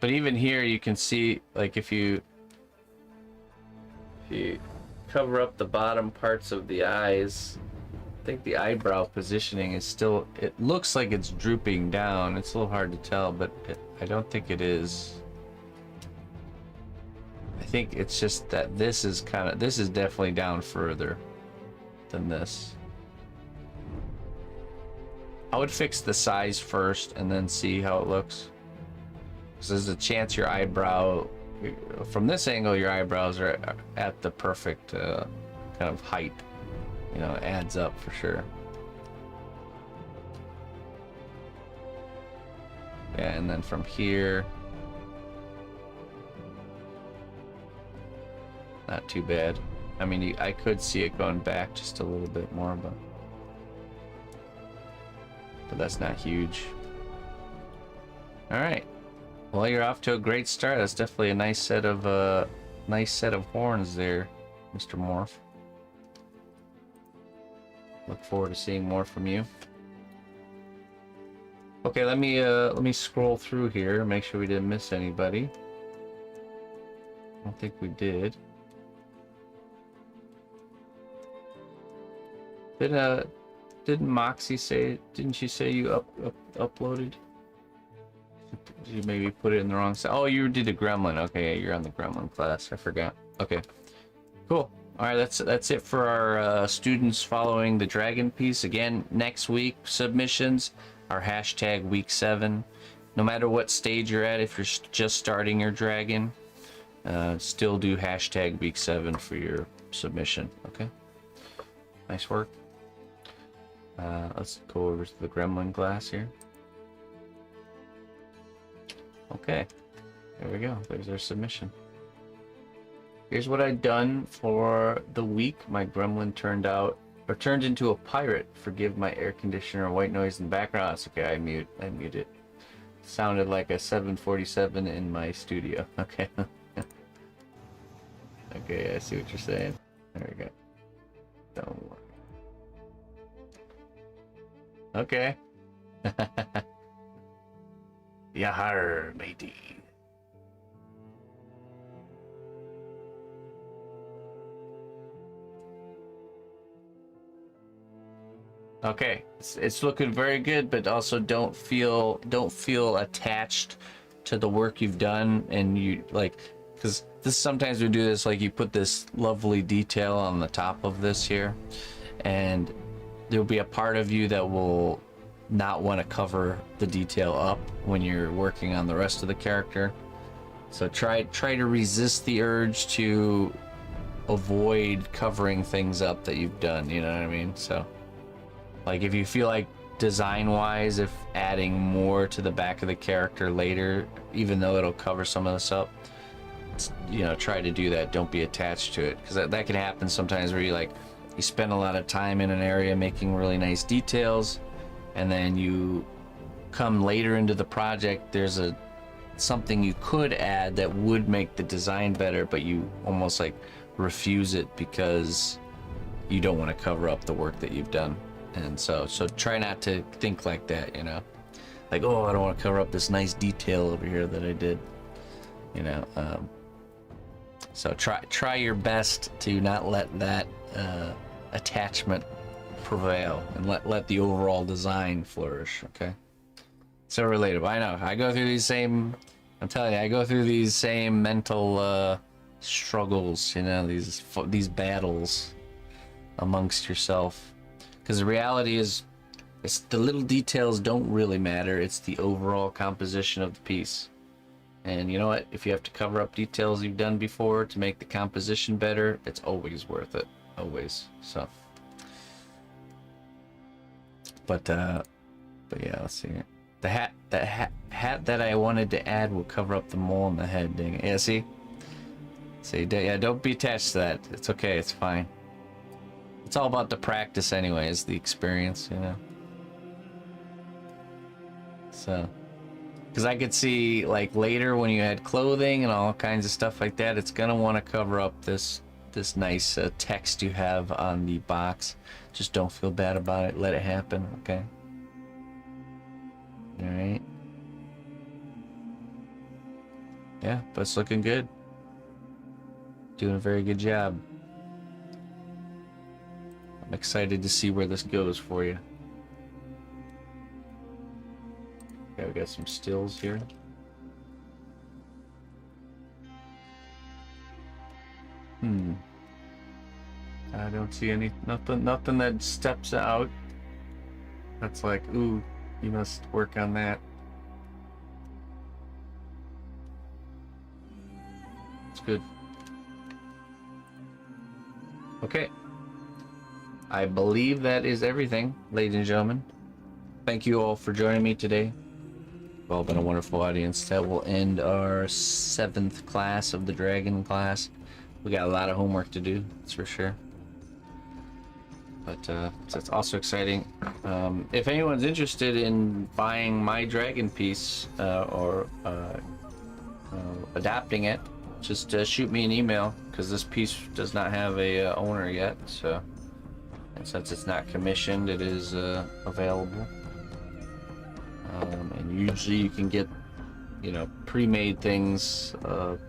But even here you can see, like, if you cover up the bottom parts of the eyes, I think the eyebrow positioning is still, it looks like it's drooping down. It's a little hard to tell, but I don't think it is. I think it's just that this is definitely down further than this. I would fix the size first and then see how it looks. Because there's a chance your eyebrow, from this angle, your eyebrows are at the perfect kind of height. You know, it adds up for sure. Yeah, and then from here, not too bad. I mean, I could see it going back just a little bit more, but that's not huge. All right. Well, you're off to a great start. That's definitely a nice set of horns there, Mr. Morph. Look forward to seeing more from you. Okay, let me scroll through here, make sure we didn't miss anybody. I don't think we did. Didn't Moxie say? Didn't she say you uploaded? Did you maybe put it in the wrong side? Oh, you did a gremlin. Okay, you're on the gremlin class. I forgot. Okay, cool. All right, that's it for our students following the dragon piece. Again, next week submissions are hashtag week 7. No matter what stage you're at, if you're just starting your dragon, still do hashtag week 7 for your submission. Okay, nice work. Let's go over to the gremlin class here. Okay, there we go. There's our submission. Here's what I've done for the week. My gremlin turned into a pirate. Forgive my air conditioner white noise in the background. That's okay, I mute it. Sounded like a 747 in my studio. Okay. Okay, I see what you're saying. There we go. Don't worry. Okay. Yahar, matey. Okay, it's looking very good, but also don't feel attached to the work you've done, and you like, because this sometimes we do this, like you put this lovely detail on the top of this here, and there'll be a part of you that will not want to cover the detail up when you're working on the rest of the character. So try to resist the urge to avoid covering things up that you've done, you know what I mean? So like if you feel like design wise, if adding more to the back of the character later, even though it'll cover some of this up, you know, try to do that. Don't be attached to it, because that can happen sometimes where you spend a lot of time in an area making really nice details, and then you come later into the project, there's something you could add that would make the design better, but you almost like refuse it because you don't want to cover up the work that you've done. And so try not to think like that, you know, like, oh, I don't want to cover up this nice detail over here that I did, you know. So try your best to not let that attachment prevail, and let the overall design flourish. Okay, so relatable. I know I go through these same, I'm telling you, I go through these same mental struggles, you know, these battles amongst yourself, because the reality is it's the little details don't really matter. It's the overall composition of the piece. And you know what, if you have to cover up details you've done before to make the composition better, it's always worth it, always. So but yeah, let's see. The hat that I wanted to add will cover up the mole on the head. Dang it. Yeah, see, yeah, don't be attached to that. It's okay, it's fine. It's all about the practice anyways, the experience, you know. So, because I could see, like, later when you add clothing and all kinds of stuff like that, it's gonna want to cover up this nice text you have on the box. Just don't feel bad about it. Let it happen, okay? All right. Yeah, but it's looking good. Doing a very good job. I'm excited to see where this goes for you. Okay, we got some stills here. I don't see nothing that steps out. That's like, ooh, you must work on that. It's good. Okay. I believe that is everything, ladies and gentlemen. Thank you all for joining me today. You've all been a wonderful audience. That will end our 7th class of the Dragon class. We got a lot of homework to do, that's for sure. But so it's also exciting. If anyone's interested in buying my dragon piece or adapting it, just shoot me an email, because this piece does not have a owner yet. So, and since it's not commissioned, it is available. And usually you can get, you know, pre-made things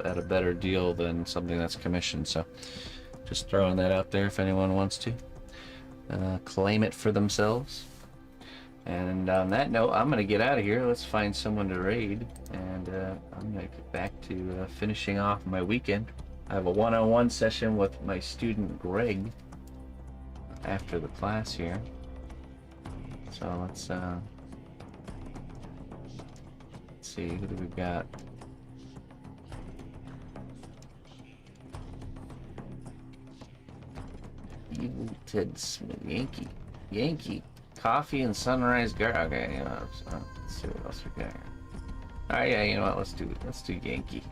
at a better deal than something that's commissioned. So just throwing that out there if anyone wants to. claim it for themselves. And on that note, I'm going to get out of here. Let's find someone to raid, and I'm going to get back to finishing off my weekend. I have a one-on-one session with my student Greg after the class here. So let's see, who do we got? Evil Ted Smith, Yankee. Coffee and Sunrise Garden. Okay, you know, let's see what else we got here. Alright, yeah, you know what, let's do Yankee.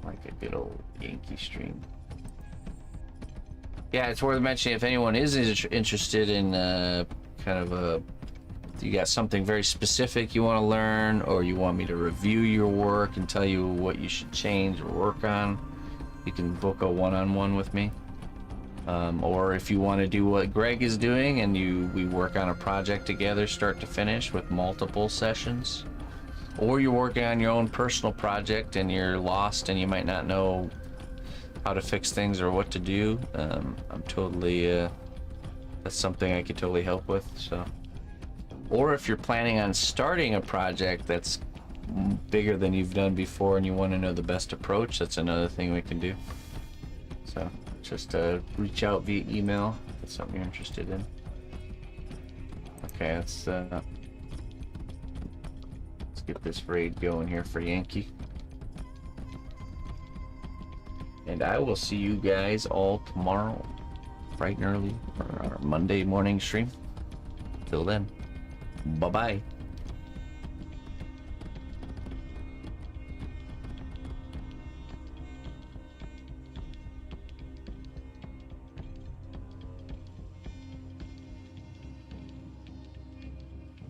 Like a good old Yankee stream. Yeah, it's worth mentioning if anyone is interested in kind of a, you got something very specific you want to learn, or you want me to review your work and tell you what you should change or work on, you can book a one-on-one with me. Or if you want to do what Greg is doing and we work on a project together start to finish with multiple sessions, or you're working on your own personal project and you're lost and you might not know how to fix things or what to do, I'm totally that's something I could totally help with. So, or if you're planning on starting a project that's bigger than you've done before and you want to know the best approach, that's another thing we can do. So just reach out via email if it's something you're interested in. Okay, let's get this raid going here for Yankee. And I will see you guys all tomorrow, bright and early, for our Monday morning stream. Till then, bye-bye.